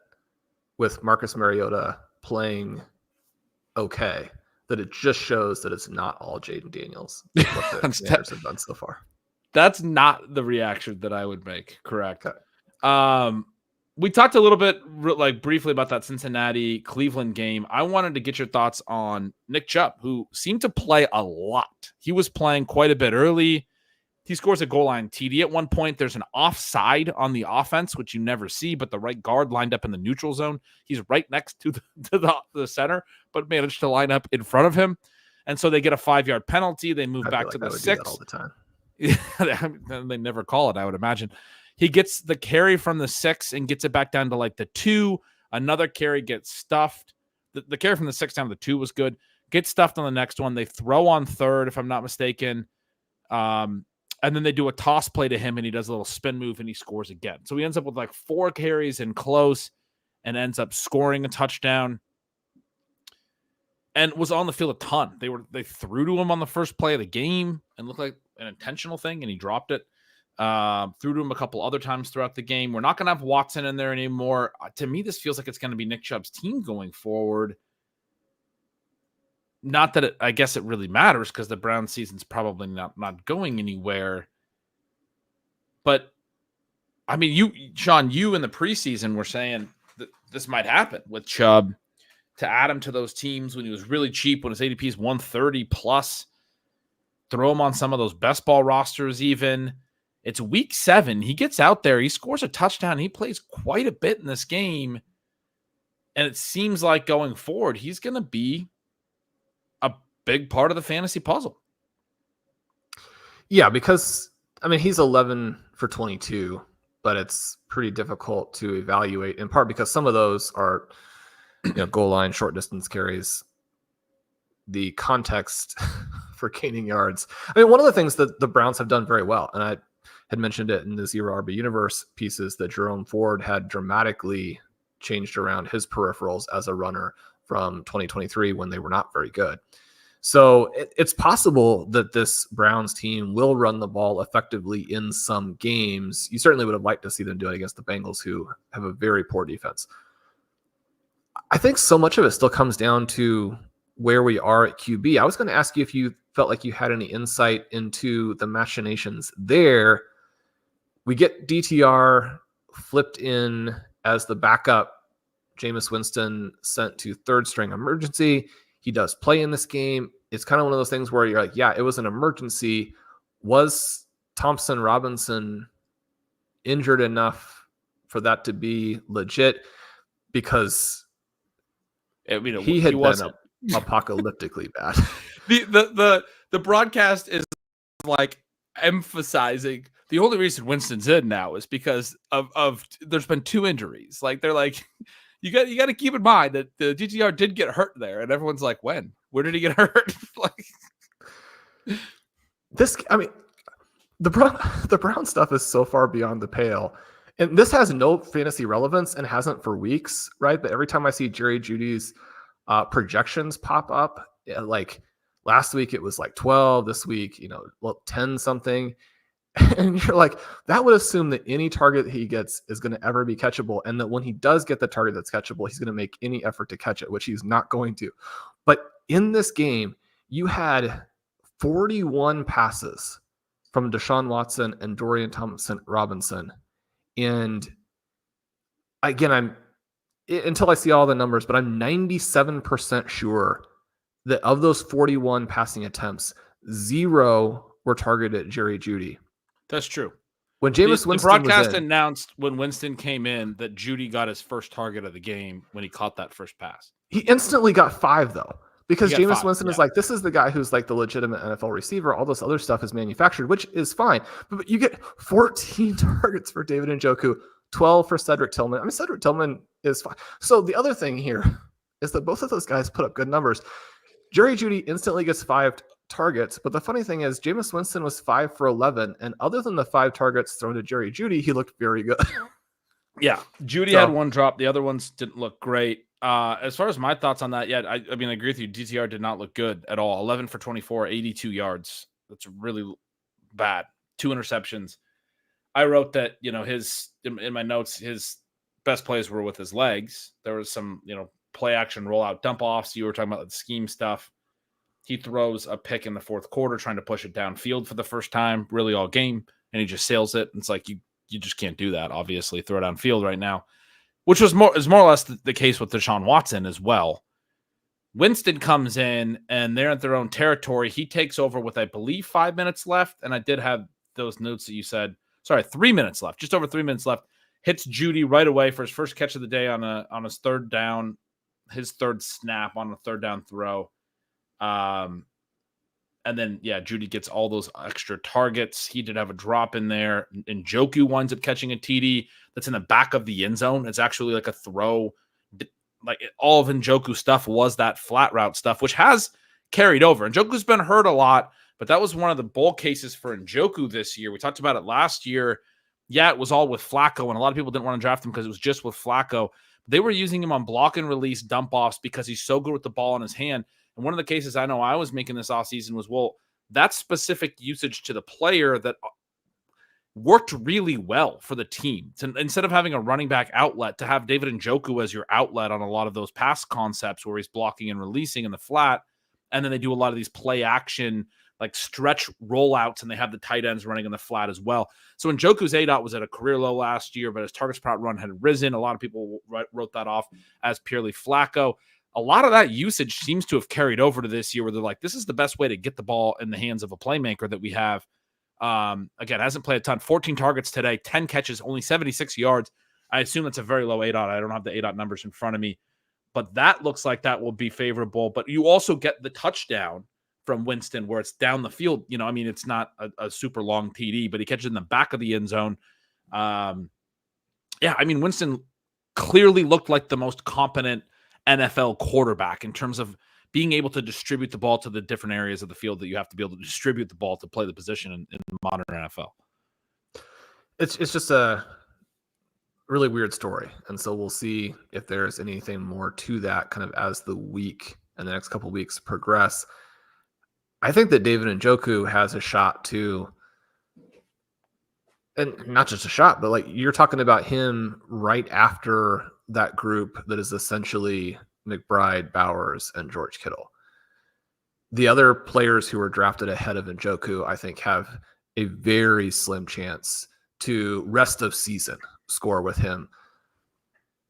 with Marcus Mariota playing okay, that it just shows that it's not all Jaden Daniels, what the Panthers have done so far. That's not the reaction that I would make. Correct. Okay. We talked a little bit briefly about that Cincinnati-Cleveland game. I wanted to get your thoughts on Nick Chubb, who seemed to play a lot. He was playing quite a bit early. He scores a goal line TD at one point. There's an offside on the offense, which you never see, but the right guard lined up in the neutral zone. He's right next to the center, but managed to line up in front of him. And so they get a 5-yard penalty. They move back to the 6. All the time. They never call it, I would imagine. He gets the carry from the 6 and gets it back down to the 2. Another carry gets stuffed. The carry from the 6 down to the 2 was good. Gets stuffed on the next one. They throw on 3rd, if I'm not mistaken. And then they do a toss play to him, and he does a little spin move, and he scores again. So he ends up with 4 carries and close and ends up scoring a touchdown and was on the field a ton. They threw to him on the first play of the game and looked like an intentional thing, and he dropped it. Threw to him a couple other times throughout the game. We're not going to have Watson in there anymore. To me, this feels like it's going to be Nick Chubb's team going forward. Not that I guess it really matters because the Browns season's probably not going anywhere. But Shawn, you in the preseason were saying that this might happen with Chubb to add him to those teams when he was really cheap, when his ADP is 130 plus. Throw him on some of those best ball rosters even. It's week 7. He gets out there. He scores a touchdown. He plays quite a bit in this game. And it seems like going forward, he's going to be a big part of the fantasy puzzle. Yeah, because, he's 11 for 22, but it's pretty difficult to evaluate, in part because some of those are goal line, short distance carries. The context for gaining yards. One of the things that the Browns have done very well, and I had mentioned it in the Zero RB Universe pieces, that Jerome Ford had dramatically changed around his peripherals as a runner from 2023 when they were not very good. So it's possible that this Browns team will run the ball effectively in some games. You certainly would have liked to see them do it against the Bengals, who have a very poor defense. I think so much of it still comes down to where we are at QB. I was going to ask you if you felt like you had any insight into the machinations there. We get DTR flipped in as the backup. Jameis Winston sent to 3rd string emergency. He does play in this game. It's kind of one of those things where you're like, yeah, it was an emergency. Was Thompson Robinson injured enough for that to be legit? Because he had been apocalyptically bad. The broadcast is emphasizing the only reason Winston's in now is because of there's been 2 injuries. They're like, you got to keep in mind that the DTR did get hurt there, and everyone's like, when? Where did he get hurt? The Brown stuff is so far beyond the pale. And this has no fantasy relevance and hasn't for weeks, right? But every time I see Jerry Jeudy's projections pop up, like last week it was like 12, this week, 10 something. And you're like, that would assume that any target he gets is going to ever be catchable. And that when he does get the target that's catchable, he's going to make any effort to catch it, which he's not going to. But in this game, you had 41 passes from Deshaun Watson and Dorian Thompson-Robinson. And again, until I see all the numbers, but I'm 97% sure that of those 41 passing attempts, 0 were targeted at Jerry Jeudy. That's true. When Jameis Winston the broadcast was in, announced when Winston came in that Jeudy got his first target of the game when he caught that first pass. He instantly got 5 though, because Jameis Winston is like, this is the guy who's like the legitimate NFL receiver. All this other stuff is manufactured, which is fine. But you get 14 targets for David Njoku, 12 for Cedric Tillman. I mean, Cedric Tillman is fine. So the other thing here is that both of those guys put up good numbers. Jerry Jeudy instantly gets 5 targets, but the funny thing is Jameis Winston was 5 for 11, and other than the 5 targets thrown to Jerry Jeudy, he looked very good. Yeah, Jeudy had one drop. The other ones didn't look great. As far as my thoughts on that, I agree with you. DTR did not look good at all. 11 for 24, 82 yards. That's really bad. 2 interceptions. I wrote that, in my notes, his best plays were with his legs. There was some, play action rollout dump offs. You were talking about the scheme stuff. He throws a pick in the fourth quarter, trying to push it downfield for the first time, really all game, and he just sails it. It's like you just can't do that. Obviously, throw it downfield right now, which is more or less the case with Deshaun Watson as well. Winston comes in and they're at their own territory. He takes over with, I believe, 5 minutes left, and I did have those notes that you said. Sorry, 3 minutes left, just over 3 minutes left. Hits Jeudy right away for his first catch of the day on his third down, his third snap on a third down throw. And then, Jeudy gets all those extra targets. He did have a drop in there. And Njoku winds up catching a TD that's in the back of the end zone. It's actually like a throw. Like all of Njoku stuff was that flat route stuff, which has carried over. Njoku's been hurt a lot, but that was one of the bull cases for Njoku this year. We talked about it last year. Yeah, it was all with Flacco, and a lot of people didn't want to draft him because it was just with Flacco. They were using him on block and release dump offs because he's so good with the ball in his hand. And one of the cases I know I was making this offseason was, that specific usage to the player that worked really well for the team. So instead of having a running back outlet, to have David Njoku as your outlet on a lot of those pass concepts where he's blocking and releasing in the flat. And then they do a lot of these play action, like stretch rollouts, and they have the tight ends running in the flat as well. So Njoku's ADOT was at a career low last year, but his targets per run had risen. A lot of people wrote that off as purely Flacco. A lot of that usage seems to have carried over to this year where they're like, this is the best way to get the ball in the hands of a playmaker that we have. Again, hasn't played a ton. 14 targets today, 10 catches, only 76 yards. I assume that's a very low ADOT. I don't have the ADOT numbers in front of me, but that looks like that will be favorable. But you also get the touchdown from Winston where it's down the field. It's not a super long TD, but he catches in the back of the end zone. Winston clearly looked like the most competent NFL quarterback in terms of being able to distribute the ball to the different areas of the field that you have to be able to distribute the ball to play the position in the modern NFL. It's just a really weird story. And so we'll see if there's anything more to that kind of as the week and the next couple of weeks progress. I think that David Njoku has a shot too. And not just a shot, but like you're talking about him right after that group that is essentially McBride, Bowers, and George Kittle. The other players who were drafted ahead of Njoku, I think, have a very slim chance to rest of season score with him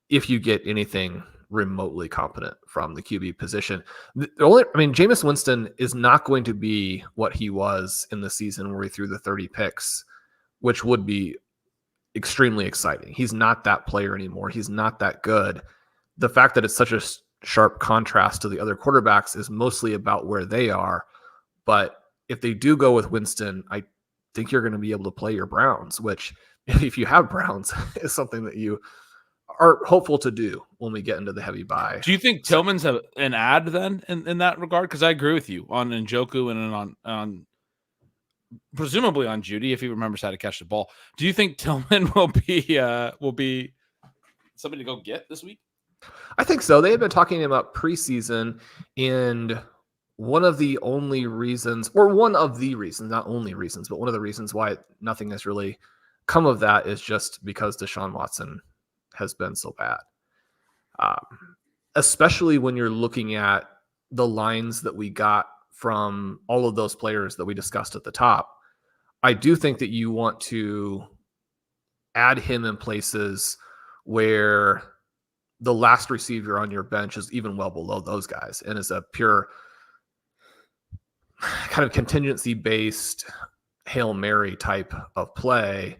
if you get anything remotely competent from the QB position. Jameis Winston is not going to be what he was in the season where he threw the 30 picks, which would be extremely exciting. He's not that player anymore. He's not that good. The fact that it's such a sharp contrast to the other quarterbacks is mostly about where they are. But if they do go with Winston, I think you're going to be able to play your Browns, which if you have Browns is something that you are hopeful to do when we get into the heavy bye. Do you think Tillman's an ad then in that regard? Because I agree with you on Njoku and on presumably on Judy if he remembers how to catch the ball. Do you think Tillman will be somebody to go get this week? I think so. They had been talking about preseason, and one of the reasons, not only reasons, but one of the reasons why nothing has really come of that is just because Deshaun Watson has been so bad. Especially when you're looking at the lines that we got from all of those players that we discussed at the top. I do think that you want to add him in places where the last receiver on your bench is even well below those guys and is a pure kind of contingency-based Hail Mary type of play.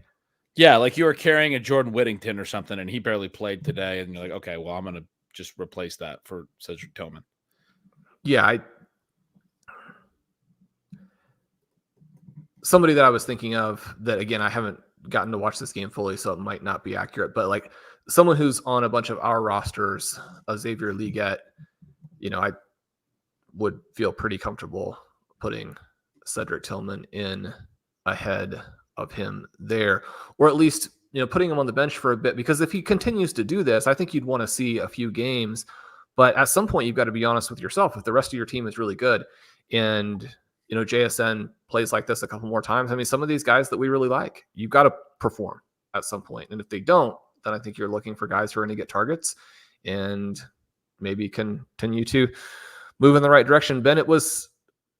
Yeah, like you were carrying a Jordan Whittington or something, and he barely played today, and you're like, okay, well, I'm going to just replace that for Cedric Tillman. Yeah, somebody that I was thinking of that, again, I haven't gotten to watch this game fully, so it might not be accurate, but like someone who's on a bunch of our rosters, Xavier Worthy, I would feel pretty comfortable putting Cedric Tillman in ahead of him there, or at least, putting him on the bench for a bit, because if he continues to do this, I think you'd want to see a few games, but at some point you've got to be honest with yourself. If the rest of your team is really good and, JSN plays like this a couple more times, I mean, some of these guys that we really like, you've got to perform at some point. And if they don't, then I think you're looking for guys who are going to get targets and maybe continue to move in the right direction. Ben, it was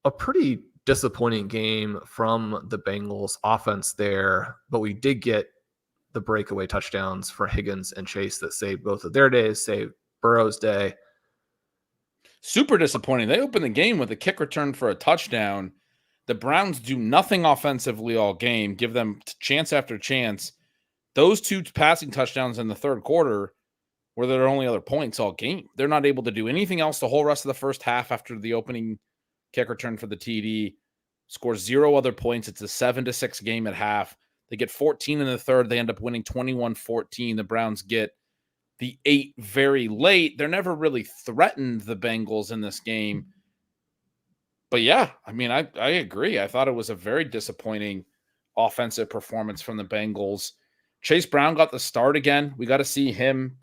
a pretty disappointing game from the Bengals offense there, but we did get the breakaway touchdowns for Higgins and Chase that saved both of their days, saved Burrow's day. Super disappointing. They opened the game with a kick return for a touchdown. The Browns do nothing offensively all game, give them chance after chance. Those two passing touchdowns in the third quarter were their only other points all game. They're not able to do anything else the whole rest of the first half after the opening kick return for the TD. Scores 0 other points. It's a 7-6 game at half. They get 14 in the third. They end up winning 21-14. The Browns get the 8 very late. They're never really threatened the Bengals in this game. But yeah, I mean, I agree. I thought it was a very disappointing offensive performance from the Bengals. Chase Brown got the start again. We got to see him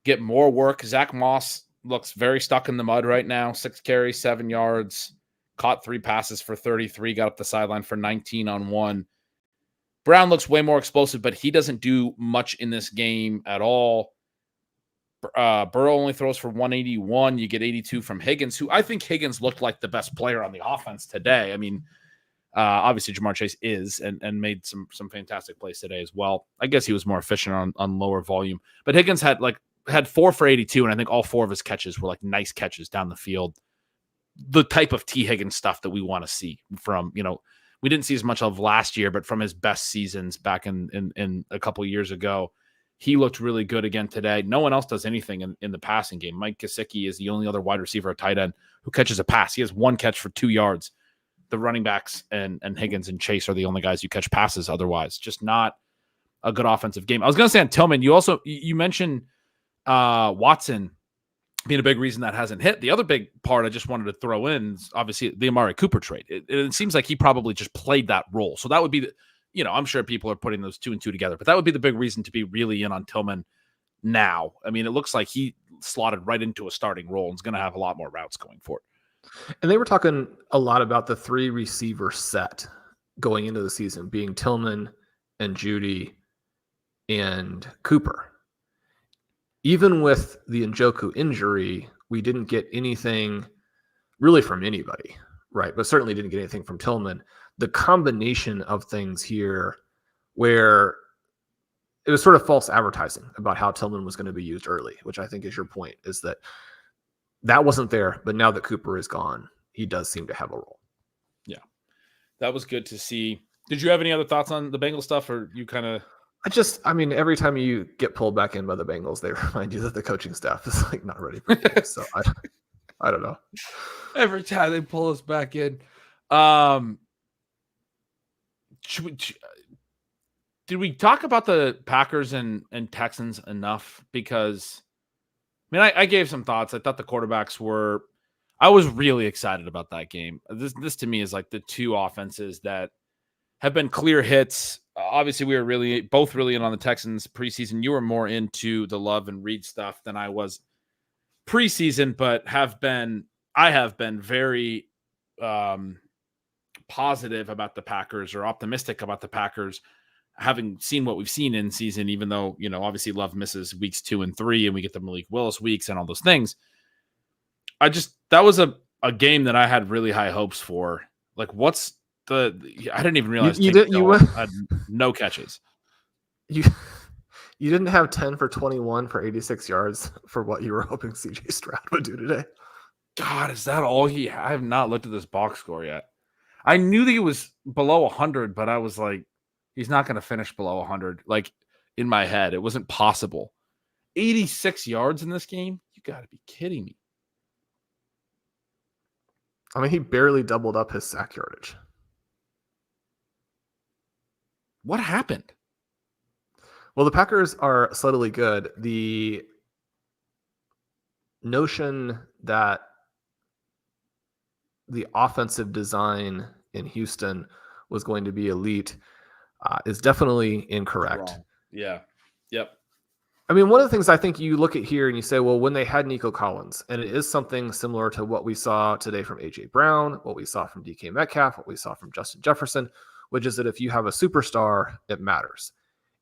get more work. Zach Moss looks very stuck in the mud right now. 6 carries, 7 yards, caught 3 passes for 33, got up the sideline for 19 on 1. Brown looks way more explosive, but he doesn't do much in this game at all. Burrow only throws for 181. You get 82 from Higgins, who I think Higgins looked like the best player on the offense today. I mean, obviously Jamar Chase is and made some fantastic plays today as well. I guess he was more efficient on lower volume, but Higgins had 4 for 82, and I think all 4 of his catches were like nice catches down the field. The type of T. Higgins stuff that we want to see from, we didn't see as much of last year, but from his best seasons back in a couple of years ago, he looked really good again today. No one else does anything in the passing game. Mike Gesicki is the only other wide receiver or tight end who catches a pass. He has 1 catch for 2 yards. The running backs and Higgins and Chase are the only guys who catch passes otherwise. Just not a good offensive game. I was going to say on Tillman, you mentioned Watson being a big reason that hasn't hit. The other big part I just wanted to throw in is obviously the Amari Cooper trade. It seems like he probably just played that role. So that would be I'm sure people are putting those 2 and 2 together, but that would be the big reason to be really in on Tillman now. I mean, it looks like he slotted right into a starting role and is going to have a lot more routes going forward. And they were talking a lot about the 3 receiver set going into the season being Tillman and Judy and Cooper. Even with the Njoku injury, we didn't get anything really from anybody, right? But certainly didn't get anything from Tillman. The combination of things here where it was sort of false advertising about how Tillman was going to be used early, which I think is your point, is that wasn't there, but now that Cooper is gone, he does seem to have a role. Yeah, that was good to see. Did you have any other thoughts on the Bengals stuff, or you kind of... every time you get pulled back in by the Bengals, they remind you that the coaching staff is not ready for games. So I don't know. Every time they pull us back in. Did we talk about the Packers and Texans enough? Because, I gave some thoughts. I thought the quarterbacks I was really excited about that game. This to me is like the 2 offenses that have been clear hits. Obviously, we were both really in on the Texans preseason. You were more into the Love and Reed stuff than I was preseason, but I have been very positive about the Packers, or optimistic about the Packers, having seen what we've seen in season, even though, obviously Love misses weeks 2 and 3 and we get the Malik Willis weeks and all those things. That was a game that I had really high hopes for. Like, I didn't even realize you had no catches. You didn't have 10 for 21 for 86 yards for what you were hoping CJ Stroud would do today. God, is that all I have not looked at this box score yet. I knew that he was below 100, but I was like, he's not going to finish below 100. Like, in my head, it wasn't possible. 86 yards in this game? You got to be kidding me. I mean, he barely doubled up his sack yardage. What happened? Well, the Packers are subtly good. The notion that the offensive design in Houston was going to be elite is definitely incorrect. Wrong. Yeah. Yep. I mean, one of the things I think you look at here and you say, well, when they had Nico Collins, and it is something similar to what we saw today from A.J. Brown, what we saw from DK Metcalf, what we saw from Justin Jefferson, which is that if you have a superstar, it matters.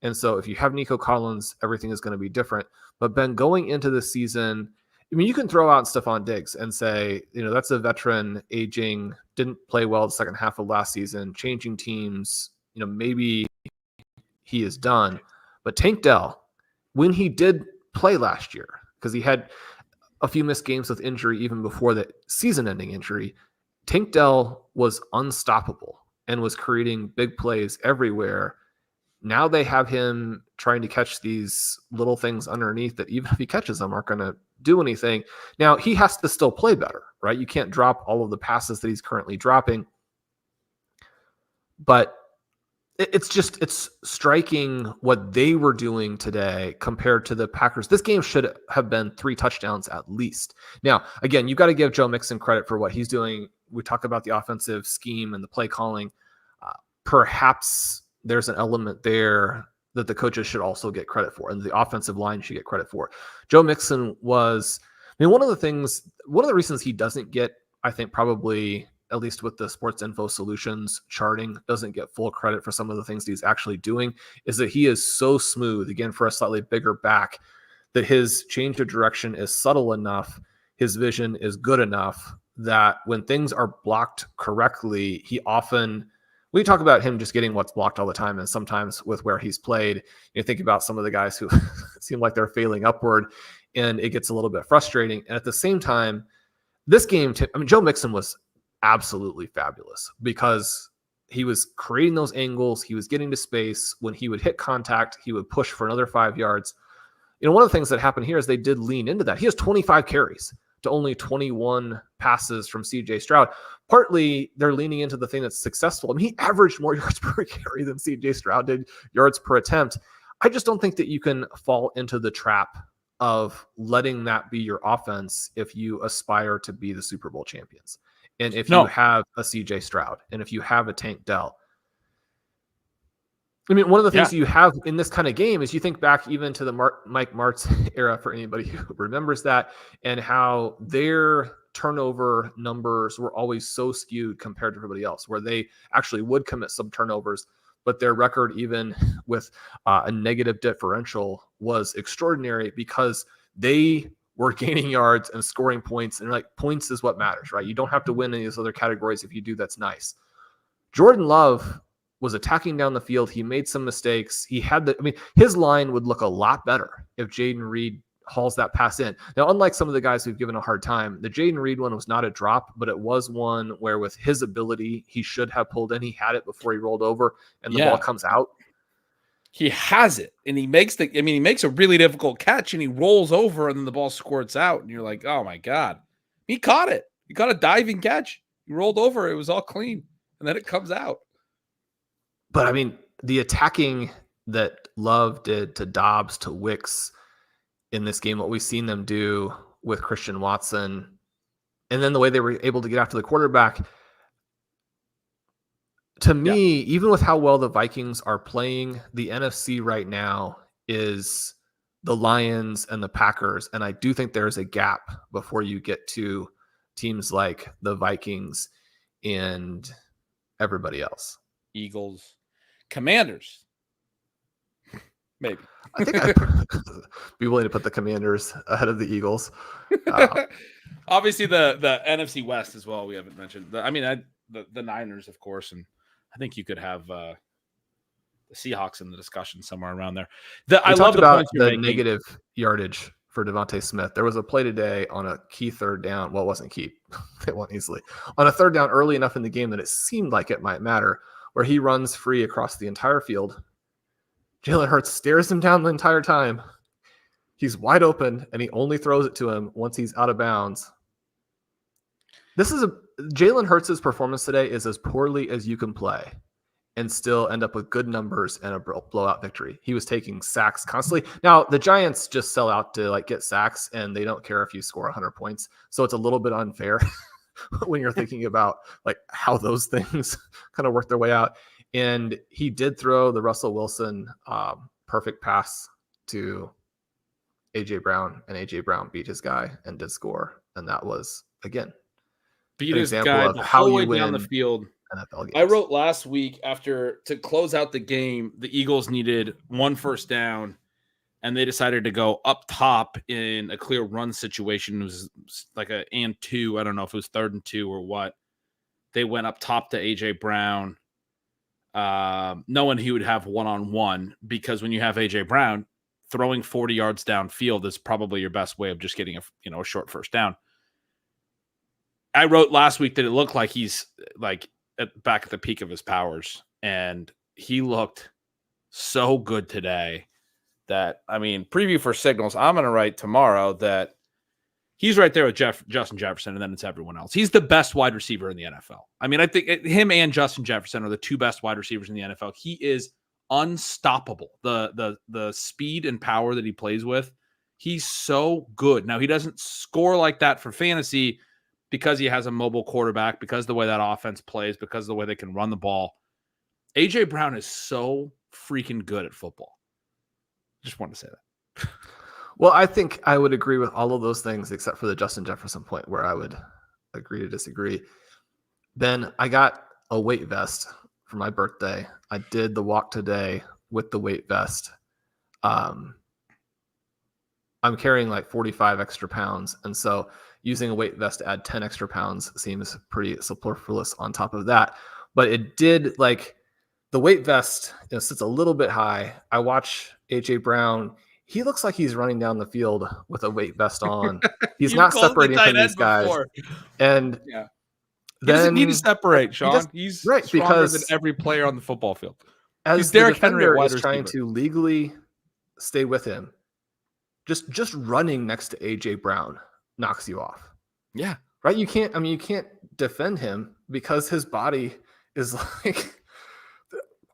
And so if you have Nico Collins, everything is going to be different. But Ben, going into the season, I mean, you can throw out Stephon Diggs and say, that's a veteran, aging, didn't play well the second half of last season, changing teams, maybe he is done. But Tank Dell, when he did play last year, because he had a few missed games with injury even before the season-ending injury, Tank Dell was unstoppable and was creating big plays everywhere. Now they have him trying to catch these little things underneath that, even if he catches them, aren't going to do anything. Now, he has to still play better, right? You can't drop all of the passes that he's currently dropping. But it's striking what they were doing today compared to the Packers. This game should have been 3 touchdowns at least. Now, again, you got to give Joe Mixon credit for what he's doing. We talk about the offensive scheme and the play calling. Perhaps there's an element there that the coaches should also get credit for, and the offensive line should get credit for. Joe Mixon was, one of the reasons he doesn't get, I think probably, at least with the Sports Info Solutions charting, doesn't get full credit for some of the things he's actually doing, is that he is so smooth, again, for a slightly bigger back, that his change of direction is subtle enough, his vision is good enough, that when things are blocked correctly, we talk about him just getting what's blocked all the time, and sometimes with where he's played, you think about some of the guys who seem like they're failing upward, and it gets a little bit frustrating. And at the same time, this game, Joe Mixon was absolutely fabulous because he was creating those angles. He was getting to space. When he would hit contact, he would push for another 5 yards. One of the things that happened here is they did lean into that. He has 25 carries to only 21 passes from CJ Stroud. Partly they're leaning into the thing that's successful. He averaged more yards per carry than CJ Stroud did, yards per attempt. I just don't think that you can fall into the trap of letting that be your offense if you aspire to be the Super Bowl champions. And if you have a CJ Stroud, and if you have a Tank Dell. One of the things you have in this kind of game is you think back even to the Mike Martz era, for anybody who remembers that, and how their turnover numbers were always so skewed compared to everybody else, where they actually would commit some turnovers, but their record, even with a negative differential, was extraordinary because they were gaining yards and scoring points. And points is what matters, right? You don't have to win any of those other categories. If you do, that's nice. Jordan Love was attacking down the field. He made some mistakes. He had his line would look a lot better if Jaden Reed hauls that pass in. Now, unlike some of the guys who've given a hard time, the Jaden Reed one was not a drop, but it was one where with his ability, he should have pulled in. He had it before he rolled over and the ball comes out. He has it, and he makes a really difficult catch, and he rolls over, and then the ball squirts out, and you're like, oh my God. He caught it. He caught a diving catch. He rolled over. It was all clean, and then it comes out. But the attacking that Love did to Dobbs, to Wicks in this game, what we've seen them do with Christian Watson, and then the way they were able to get after the quarterback, To me, even with how well the Vikings are playing, the NFC right now is the Lions and the Packers. And I do think there's a gap before you get to teams like the Vikings and everybody else. Eagles, Commanders. Maybe. I think I'd be willing to put the Commanders ahead of the Eagles. Obviously, the NFC West as well. We haven't mentioned. The Niners, of course, and I think you could have the Seahawks in the discussion somewhere around there. I love about the negative yardage for Devontae Smith. There was a play today on a key third down. Well, it wasn't key. It went easily. On a third down early enough in the game that it seemed like it might matter, where he runs free across the entire field. Jalen Hurts stares him down the entire time. He's wide open, and he only throws it to him once he's out of bounds. Jalen Hurts' performance today is as poorly as you can play and still end up with good numbers and a blowout victory. He was taking sacks constantly. Now, the Giants just sell out to get sacks, and they don't care if you score 100 points. So it's a little bit unfair when you're thinking about how those things kind of work their way out. And he did throw the Russell Wilson perfect pass to A.J. Brown, and A.J. Brown beat his guy and did score. And that was, again, beat his guy the whole way down the field. NFL games. I wrote last week to close out the game, the Eagles needed 1 first down, and they decided to go up top in a clear run situation. It was like a and 2. I don't know if it was 3rd and 2 or what. They went up top to A.J. Brown, knowing he would have one-on-one, because when you have A.J. Brown, throwing 40 yards downfield is probably your best way of just getting a short first down. I wrote last week that it looked like he's back at the peak of his powers, and he looked so good today that, preview for Signals, I'm going to write tomorrow that he's right there with Justin Jefferson, and then it's everyone else. He's the best wide receiver in the NFL. I think him and Justin Jefferson are the 2 best wide receivers in the NFL. He is unstoppable. The speed and power that he plays with, he's so good. Now, he doesn't score like that for fantasy because he has a mobile quarterback, because of the way that offense plays, because of the way they can run the ball. A.J. Brown is so freaking good at football. Just wanted to say that. Well, I think I would agree with all of those things except for the Justin Jefferson point, where I would agree to disagree. Ben, I got a weight vest for my birthday. I did the walk today with the weight vest. I'm carrying 45 extra pounds, and so using a weight vest to add 10 extra pounds seems pretty superfluous on top of that. But it did, the weight vest sits a little bit high. I watch A.J. Brown. He looks like he's running down the field with a weight vest on. He's not separating from these guys. Before. And yeah, he doesn't need to separate, Sean. He's right, stronger because than every player on the football field. As the defender is trying to legally stay with him, just running next to A.J. Brown knocks you off. Yeah. Right? You can't defend him because his body is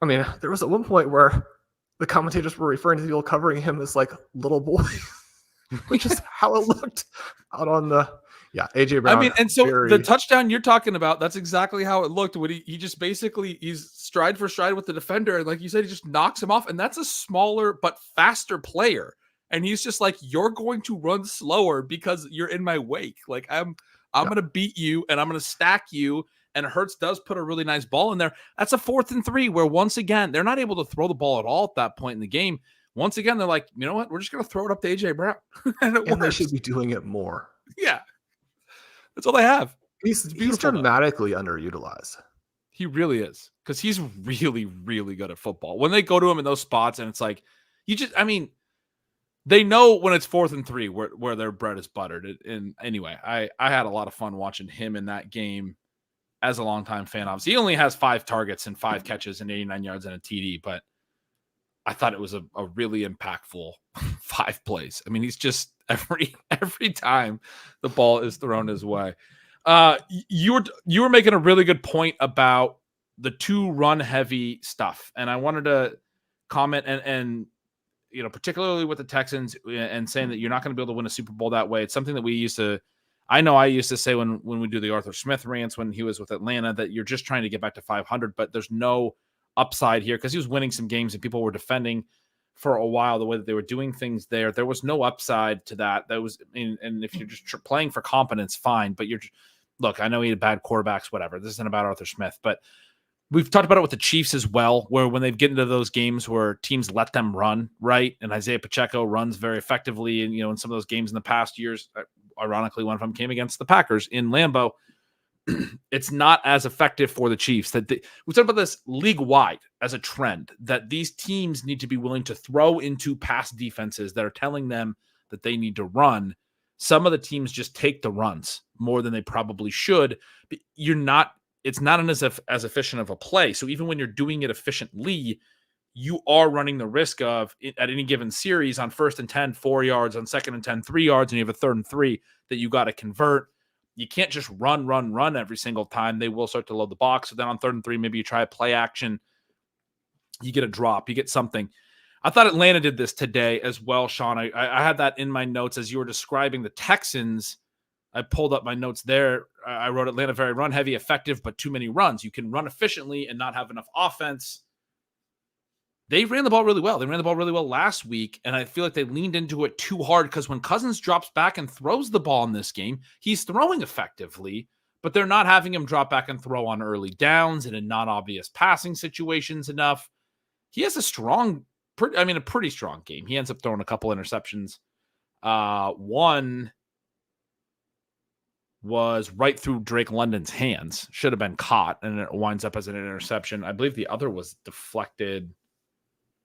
there was at one point where the commentators were referring to people covering him as little boy, which is how it looked out on A.J. Brown. And so the touchdown you're talking about, that's exactly how it looked when he just basically, he's stride for stride with the defender. And like you said, he just knocks him off. And that's a smaller but faster player. And he's just you're going to run slower because you're in my wake. I'm going to beat you, and I'm going to stack you. And Hurts does put a really nice ball in there. That's a 4th and 3 where, once again, they're not able to throw the ball at all at that point in the game. Once again, they're like, you know what? We're just going to throw it up to A.J. Brown. and they should be doing it more. Yeah. That's all they have. He's dramatically underutilized. He really is, because he's really, really good at football. When they go to him in those spots, and it's they know when it's 4th and 3 where their bread is buttered. And anyway, I had a lot of fun watching him in that game as a longtime fan. Obviously, he only has 5 targets and 5 catches and 89 yards and a TD, but I thought it was a really impactful 5 plays. He's just every time the ball is thrown his way. You were making a really good point about the 2 run heavy stuff, and I wanted to comment and particularly with the Texans, and saying that you're not going to be able to win a Super Bowl that way. It's something that I know I used to say when we do the Arthur Smith rants when he was with Atlanta that you're just trying to get back to 500, but there's no upside here because he was winning some games and people were defending for a while the way that they were doing things there. There was no upside to that. That was, and if you're just playing for competence, fine. But look, I know he had bad quarterbacks, whatever. This isn't about Arthur Smith, but we've talked about it with the Chiefs as well, where when they get into those games where teams let them run, right? And Isaiah Pacheco runs very effectively. And, in some of those games in the past years, ironically, one of them came against the Packers in Lambeau. It's not as effective for the Chiefs. We've talked about this league-wide as a trend, that these teams need to be willing to throw into pass defenses that are telling them that they need to run. Some of the teams just take the runs more than they probably should. But it's not as efficient of a play. So even when you're doing it efficiently, you are running the risk of, at any given series, on 1st and 10, 4 yards, on 2nd and 10, 3 yards, and you have a 3rd and 3 that you got to convert. You can't just run every single time. They will start to load the box. So then on 3rd and 3, maybe you try a play action. You get a drop. You get something. I thought Atlanta did this today as well, Sean. I had that in my notes as you were describing the Texans. I pulled up my notes there. I wrote Atlanta very run heavy, effective, but too many runs. You can run efficiently and not have enough offense. They ran the ball really well. They ran the ball really well last week, and I feel like they leaned into it too hard because when Cousins drops back and throws the ball in this game, he's throwing effectively, but they're not having him drop back and throw on early downs and in non-obvious passing situations enough. He has a pretty strong game. He ends up throwing a couple interceptions. One was right through Drake London's hands. Should have been caught, and it winds up as an interception. I believe the other was deflected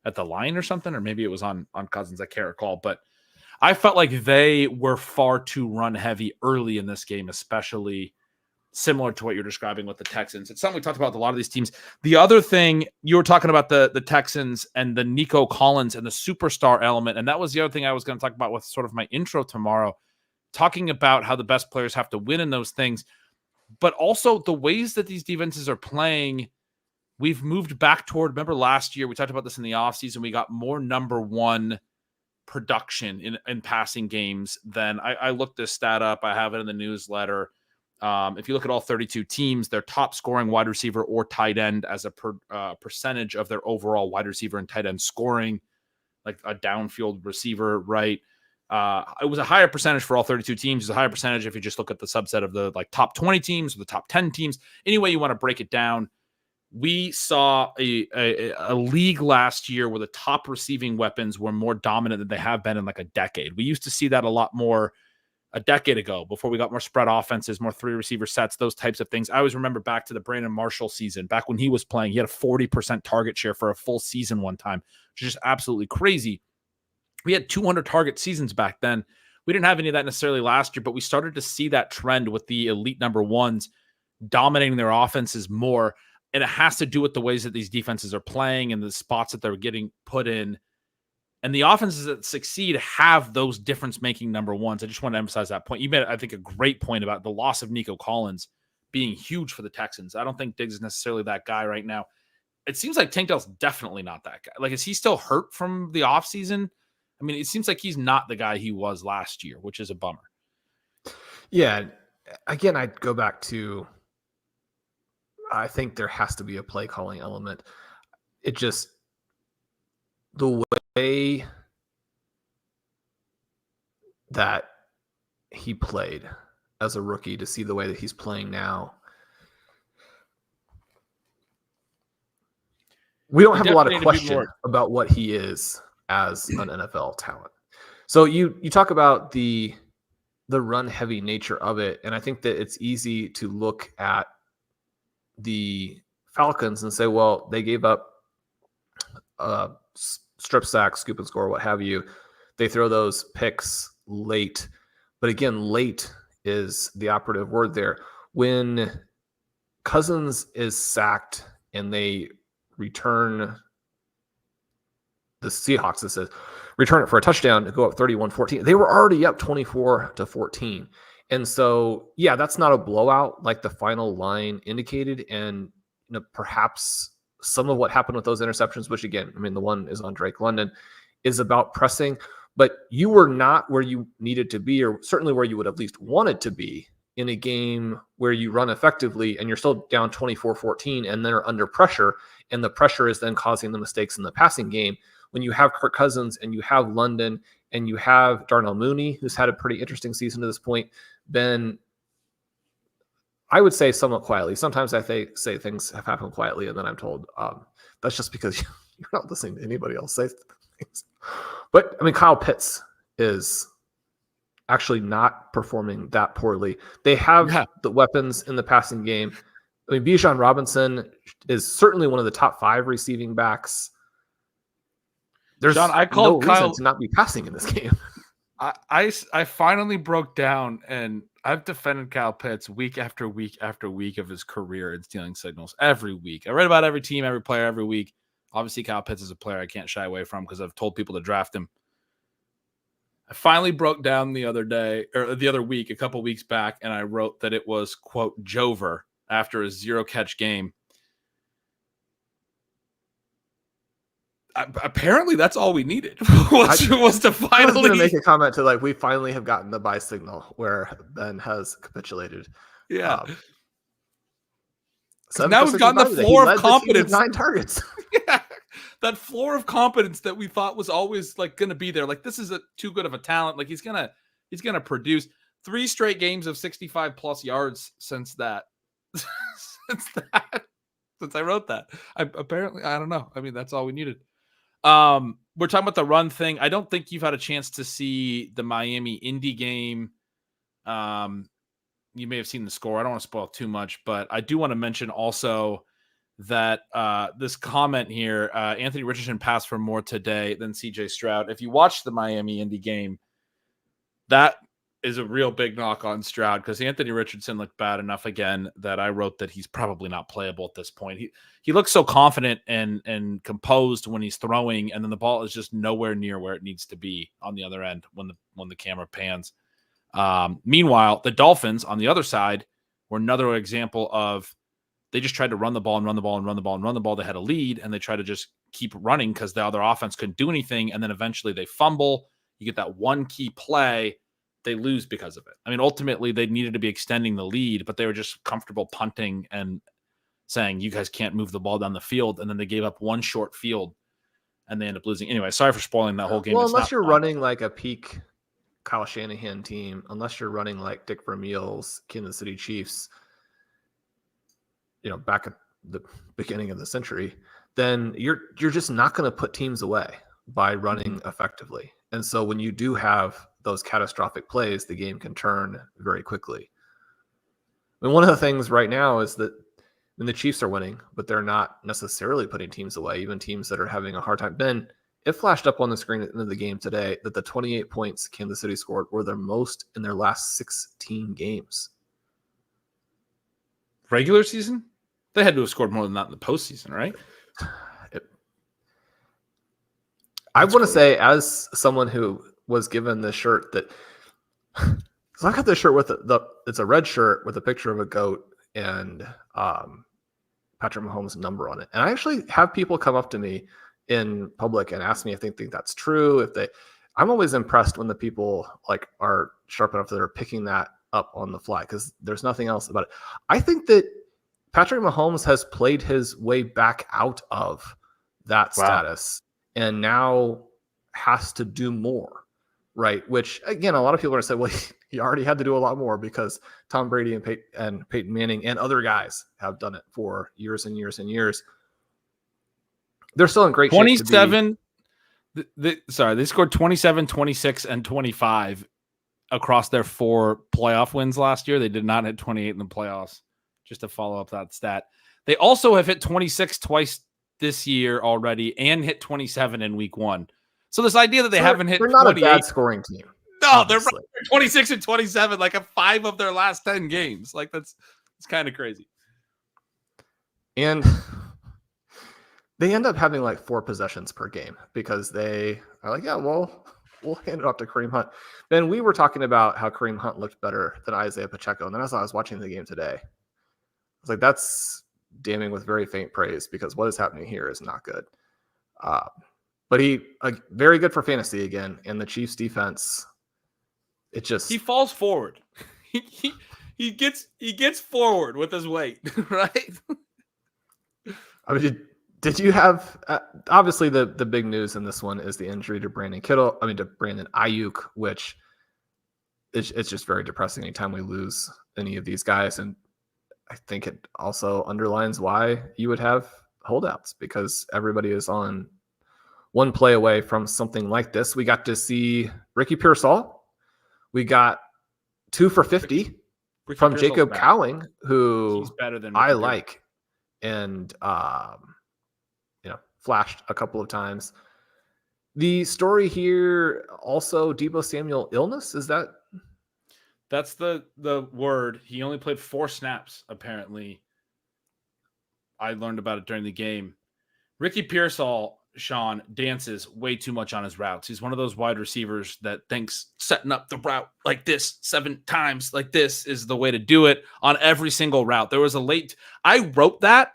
at the line or something, or maybe it was on Cousins. I can't recall, but I felt like they were far too run heavy early in this game, especially similar to what you're describing with the Texans. It's something we talked about with a lot of these teams. The other thing, you were talking about the Texans and the Nico Collins and the superstar element, and that was the other thing I was going to talk about with sort of my intro tomorrow, talking about how the best players have to win in those things, but also the ways that these defenses are playing. We've moved back toward, remember last year, we talked about this in the offseason, we got more number one production in passing games than, I looked this stat up, I have it in the newsletter. If you look at all 32 teams, their top scoring wide receiver or tight end as a percentage of their overall wide receiver and tight end scoring, like a downfield receiver, right? It was a higher percentage for all 32 teams. It's a higher percentage if you just look at the subset of the top 20 teams or the top 10 teams. Any way you want to break it down, we saw a league last year where the top receiving weapons were more dominant than they have been in like a decade. We used to see that a lot more a decade ago before we got more spread offenses, more 3 receiver sets, those types of things. I always remember back to the Brandon Marshall season, back when he was playing, he had a 40% target share for a full season one time, which is just absolutely crazy. We had 200 target seasons back then. We didn't have any of that necessarily last year, but we started to see that trend with the elite number ones dominating their offenses more. And it has to do with the ways that these defenses are playing and the spots that they're getting put in. And the offenses that succeed have those difference-making number ones. I just want to emphasize that point. You made, I think, a great point about the loss of Nico Collins being huge for the Texans. I don't think Diggs is necessarily that guy right now. It seems like Tank Dell's definitely not that guy. Like, is he still hurt from the offseason? I mean, it seems like he's not the guy he was last year, which is a bummer. Yeah. Again, I'd go back to, I think there has to be a play calling element. It just, the way that he played as a rookie to see the way that he's playing now, we don't have a lot of question about what he is as an NFL talent. So you talk about the run heavy nature of it. And I think that it's easy to look at the Falcons and say, well, they gave up strip sack, scoop and score, what have you. They throw those picks late. But again, late is the operative word there. When Cousins is sacked and they return, the Seahawks, it says, return it for a touchdown to go up 31-14. They were already up 24-14. And so, yeah, that's not a blowout like the final line indicated. And perhaps some of what happened with those interceptions, which again, I mean, the one is on Drake London, is about pressing. but you were not where you needed to be, or certainly where you would at least wanted to be in a game where you run effectively and you're still down 24-14 and they're under pressure. And the pressure is then causing the mistakes in the passing game. When you have Kirk Cousins and you have London and you have Darnell Mooney, who's had a pretty interesting season to this point, Ben, I would say somewhat quietly. Sometimes I say things have happened quietly and then I'm told that's just because you're not listening to anybody else say things. But I mean, Kyle Pitts is actually not performing that poorly. They have the weapons in the passing game. I mean, Bijan Robinson is certainly one of the top 5 receiving backs. There's John, I called no reason to not be passing in this game. I finally broke down, and I've defended Kyle Pitts week after week after week of his career in stealing signals every week. I read about every team, every player, every week. Obviously, Kyle Pitts is a player I can't shy away from because I've told people to draft him. I finally broke down the other week, a couple weeks back, and I wrote that it was, quote, Jover after a 0-catch game. Apparently, that's all we needed was to finally. I was going to make a comment to we finally have gotten the buy signal where Ben has capitulated. Yeah. Now we've gotten the floor of confidence. 9 targets. Yeah. That floor of confidence that we thought was always going to be there. This is too good of a talent. He's going to produce 3 straight games of 65 plus yards since that. Since I wrote that. I don't know. I mean, that's all we needed. We're talking about the run thing. I don't think you've had a chance to see the Miami Indy game. You may have seen the score. I don't want to spoil too much, but I do want to mention also that this comment here, Anthony Richardson passed for more today than CJ Stroud. If you watch the Miami Indy game, that is a real big knock on Stroud because Anthony Richardson looked bad enough again that I wrote that he's probably not playable at this point. He looks so confident and composed when he's throwing, and then the ball is just nowhere near where it needs to be on the other end when the camera pans. Meanwhile, the Dolphins on the other side were another example of they just tried to run the ball and run the ball and run the ball and run the ball. They had a lead and they tried to just keep running because the other offense couldn't do anything. And then eventually they fumble. You get that one key play. They lose because of it. I mean, ultimately they needed to be extending the lead, but they were just comfortable punting and saying, you guys can't move the ball down the field. And then they gave up one short field and they end up losing. Anyway, sorry for spoiling that whole game. Well, unless you're running like a peak Kyle Shanahan team, unless you're running like Dick Vermeil's Kansas City Chiefs, back at the beginning of the century, then you're just not going to put teams away by running effectively. And so when you do have those catastrophic plays, the game can turn very quickly. I mean, one of the things right now is that the Chiefs are winning, but they're not necessarily putting teams away, even teams that are having a hard time. Ben, it flashed up on the screen at the end of the game today that the 28 points Kansas City scored were their most in their last 16 games. Regular season? They had to have scored more than that in the postseason, right? I want to say, as someone who was given this shirt, that so I got this shirt with it's a red shirt with a picture of a goat and Patrick Mahomes' number on it. And I actually have people come up to me in public and ask me if they think that's true. I'm always impressed when the people are sharp enough that they're picking that up on the fly because there's nothing else about it. I think that Patrick Mahomes has played his way back out of that status and now has to do more, right? Which, again, a lot of people are going to say, well, he already had to do a lot more because Tom Brady and Peyton Manning and other guys have done it for years and years and years. They're still in great shape. 27. They scored 27, 26, and 25 across their 4 playoff wins last year. They did not hit 28 in the playoffs. Just to follow up that stat. They also have hit 26 twice this year already and hit 27 in week 1. So this idea that they haven't hit 28. They're not a bad scoring team. No, obviously. They're 26 and 27, like a 5 of their last 10 games. It's kind of crazy. And they end up having 4 possessions per game because they are like, yeah, well, we'll hand it off to Kareem Hunt. Ben, we were talking about how Kareem Hunt looked better than Isaiah Pacheco. And then as I was watching the game today, I was like, that's damning with very faint praise because what is happening here is not good. But he very good for fantasy again, and the Chiefs defense, he falls forward. he gets forward with his weight, right? I mean, did you have obviously the big news in this one is the injury to Brandon Ayuk, which it's just very depressing anytime we lose any of these guys, and I think it also underlines why you would have holdouts, because everybody is on one play away from something like this. We got to see Ricky Pearsall. We got 2 for 50 from Jacob Cowing, who he's better than I like, and flashed a couple of times. The story here also, Deebo Samuel illness, is that? That's the word. He only played 4 snaps, apparently. I learned about it during the game. Ricky Pearsall, Sean, dances way too much on his routes. He's one of those wide receivers that thinks setting up the route like this 7 times like this is the way to do it on every single route. There was I wrote that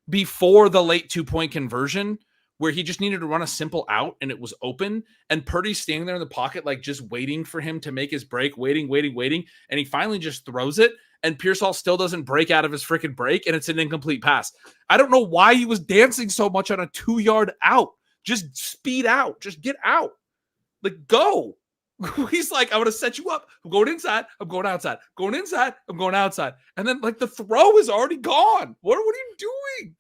before the late 2-point conversion where he just needed to run a simple out and it was open, and Purdy's standing there in the pocket like just waiting for him to make his break, waiting, and he finally just throws it, and Pearsall still doesn't break out of his freaking break, and it's an incomplete pass. I don't know why he was dancing so much on a 2-yard out. Just speed out. Just get out. Like, go. He's like, I'm going to set you up. I'm going inside. I'm going outside. Going inside. I'm going outside. And then, like, the throw is already gone. What are you doing?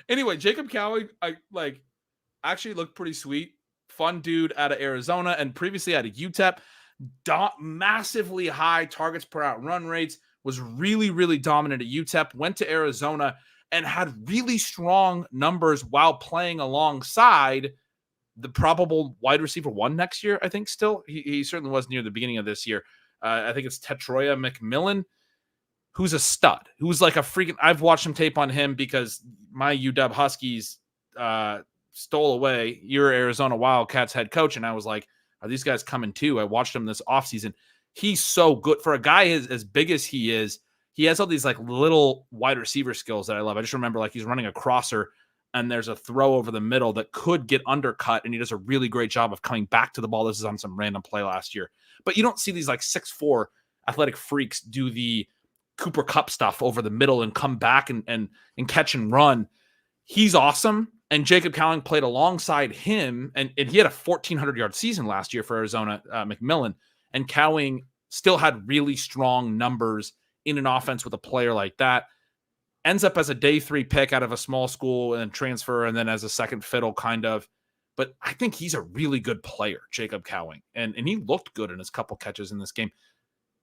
Anyway, Jacob Cowing, actually looked pretty sweet. Fun dude out of Arizona and previously out of UTEP. Massively high targets per out run rates. Was really, really dominant at UTEP. Went to Arizona and had really strong numbers while playing alongside the probable wide receiver 1 next year, I think still. He certainly was near the beginning of this year. I think it's Tetroya McMillan, who's a stud, who's like a freaking... I've watched some tape on him because my UW Huskies stole away your Arizona Wildcats head coach, and I was like, are these guys coming too? I watched him this offseason. He's so good. For a guy as big as he is, he has all these like little wide receiver skills that I love. I just remember like he's running a crosser and there's a throw over the middle that could get undercut, and he does a really great job of coming back to the ball. This is on some random play last year. But you don't see these like 6'4" athletic freaks do the Cooper Kupp stuff over the middle and come back and catch and run. He's awesome. And Jacob Cowing played alongside him, and he had a 1,400-yard season last year for Arizona, McMillan. And Cowing still had really strong numbers in an offense with a player like that. Ends up as a day 3 pick out of a small school and transfer, and then as a second fiddle kind of. But I think he's a really good player, Jacob Cowing. And he looked good in his couple catches in this game.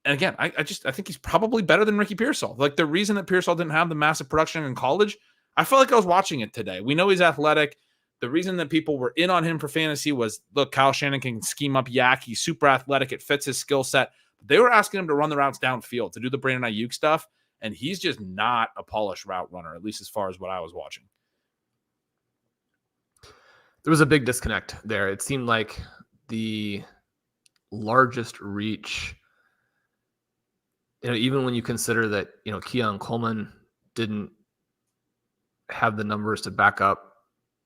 And again, I think he's probably better than Ricky Pearsall. Like, the reason that Pearsall didn't have the massive production in college, I felt like I was watching it today. We know he's athletic. The reason that people were in on him for fantasy was, look, Kyle Shanahan can scheme up yak. He's super athletic. It fits his skill set. They were asking him to run the routes downfield, to do the Brandon Ayuk stuff, and he's just not a polished route runner, at least as far as what I was watching. There was a big disconnect there. It seemed like the largest reach, even when you consider that, Keon Coleman didn't have the numbers to back up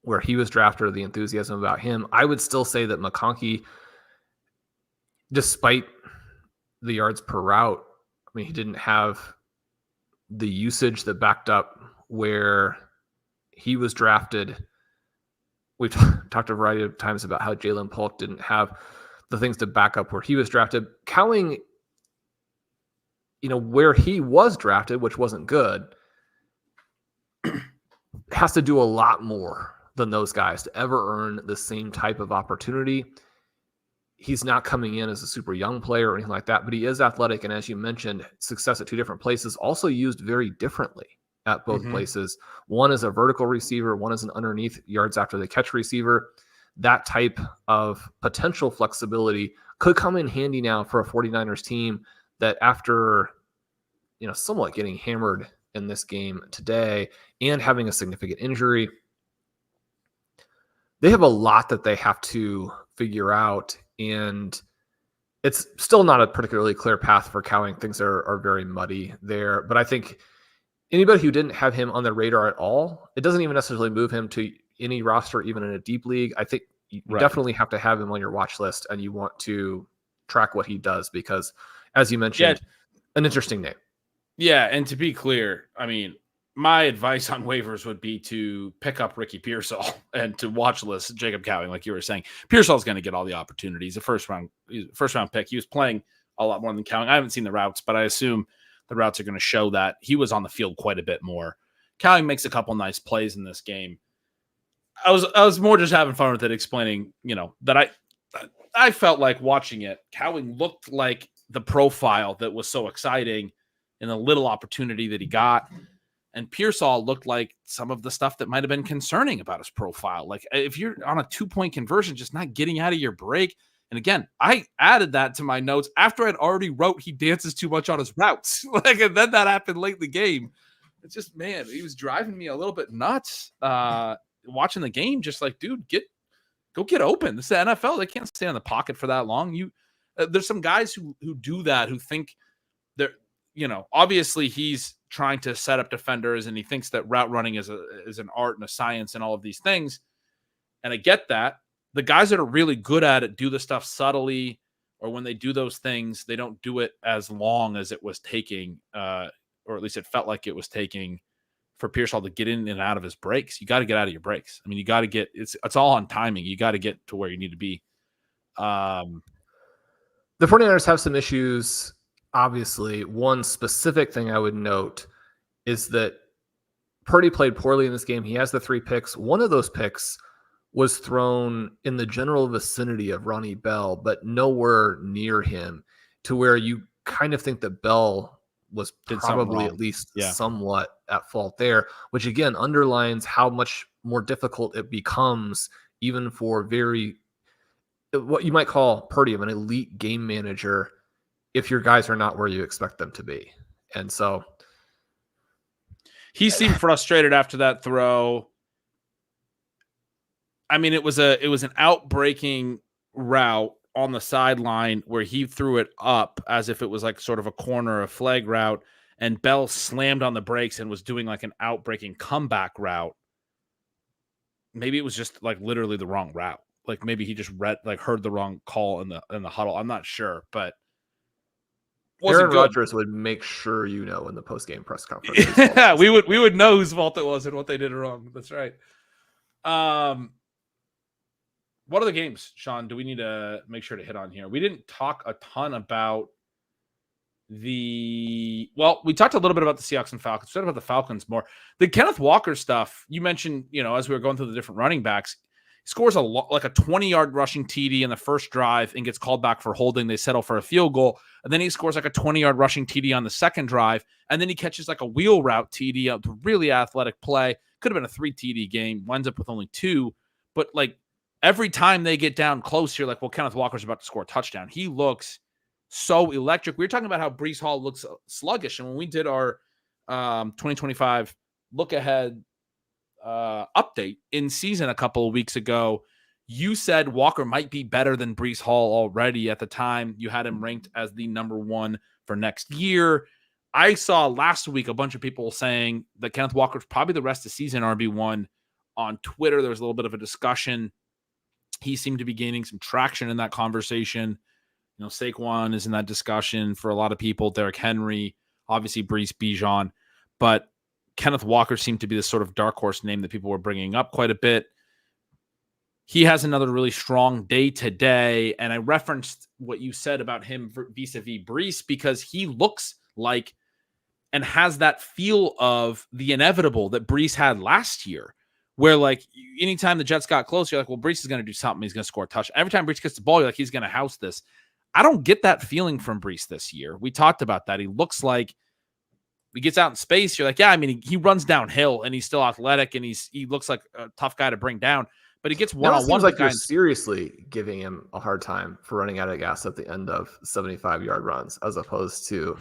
where he was drafted or the enthusiasm about him, I would still say that McConkey, despite the yards per route, he didn't have the usage that backed up where he was drafted. We've talked a variety of times about how Jalen Polk didn't have the things to back up where he was drafted. Cowing, where he was drafted, which wasn't good, has to do a lot more than those guys to ever earn the same type of opportunity. He's not coming in as a super young player or anything like that, but he is athletic. And as you mentioned, success at 2 different places, also used very differently at both places. One is a vertical receiver, one is an underneath yards after the catch receiver. That type of potential flexibility could come in handy now for a 49ers team that, after, somewhat getting hammered in this game today and having a significant injury, they have a lot that they have to figure out. And it's still not a particularly clear path for Cowing. Things are very muddy there. But I think anybody who didn't have him on their radar at all, it doesn't even necessarily move him to any roster, even in a deep league, I think you definitely have to have him on your watch list, and you want to track what he does because, as you mentioned, an interesting name. Yeah, and to be clear, I mean, my advice on waivers would be to pick up Ricky Pearsall and to watch list Jacob Cowing, like you were saying. Pearsall's going to get all the opportunities. A first round pick. He was playing a lot more than Cowing. I haven't seen the routes, but I assume the routes are going to show that he was on the field quite a bit more. Cowing makes a couple nice plays in this game. I was more just having fun with it, explaining, that I felt like watching it. Cowing looked like the profile that was so exciting in the little opportunity that he got. And Pearsall looked like some of the stuff that might have been concerning about his profile. Like if you're on a 2-point conversion, just not getting out of your break. And again, I added that to my notes after I'd already wrote he dances too much on his routes. And then that happened late in the game. It's just, man, he was driving me a little bit nuts watching the game. Just like, dude, go get open. This is the NFL. They can't stay in the pocket for that long. There's some guys who do that, who think they're, obviously he's trying to set up defenders and he thinks that route running is an art and a science and all of these things. And I get that. The guys that are really good at it do the stuff subtly, or when they do those things, they don't do it as long as it was taking, or at least it felt like it was taking for Pearsall to get in and out of his breaks. You got to get out of your breaks. I mean, you got to get, it's all on timing. You got to get to where you need to be. The 49ers have some issues. Obviously, one specific thing I would note is that Purdy played poorly in this game. He has the 3 picks. One of those picks was thrown in the general vicinity of Ronnie Bell, but nowhere near him, to where you kind of think that Bell was probably at least somewhat at fault there, which again underlines how much more difficult it becomes even for what you might call Purdy of an elite game manager if your guys are not where you expect them to be. And so he seemed frustrated after that throw. I mean, it was an out-breaking route on the sideline where he threw it up as if it was like sort of a corner, a flag route, and Bell slammed on the brakes and was doing like an out-breaking comeback route. Maybe it was just like literally the wrong route. Like maybe he just heard the wrong call in the huddle. I'm not sure, but Aaron Rodgers would make sure in the post-game press conference. Yeah, we would know whose fault it was and what they did wrong. That's right. What are the games, Sean, do we need to make sure to hit on here? We didn't talk a ton about we talked a little bit about the Seahawks and Falcons. We talked about the Falcons more. The Kenneth Walker stuff, you mentioned, as we were going through the different running backs, he scores like a 20-yard rushing TD in the first drive and gets called back for holding. They settle for a field goal. And then he scores like a 20-yard rushing TD on the second drive. And then he catches like a wheel route TD, a really athletic play. Could have been a 3 TD game. Winds up with only 2. But like every time they get down close, you're like, well, Kenneth Walker's about to score a touchdown. He looks so electric. We were talking about how Breece Hall looks sluggish. And when we did our 2025 look ahead update in season a couple of weeks ago, you said Walker might be better than Breece Hall already. At the time, you had him ranked as the number 1 for next year. I saw last week a bunch of people saying that Kenneth Walker's probably the rest of the season RB1 on Twitter. There was a little bit of a discussion. He seemed to be gaining some traction in that conversation. Saquon is in that discussion for a lot of people. Derrick Henry, obviously Breece, Bijan, but Kenneth Walker seemed to be the sort of dark horse name that people were bringing up quite a bit. He has another really strong day today, and I referenced what you said about him vis-a-vis Breece because he looks like and has that feel of the inevitable that Breece had last year, where like anytime the Jets got close, you're like, well, Breece is going to do something. He's going to score a touchdown. Every time Breece gets the ball, you're like, he's going to house this. I don't get that feeling from Breece this year. We talked about that. He looks like he gets out in space. You're like, yeah, I mean, he runs downhill and he's still athletic and he looks like a tough guy to bring down, but he gets one-on-one. Seems like you're seriously giving him a hard time for running out of gas at the end of 75-yard runs, as opposed to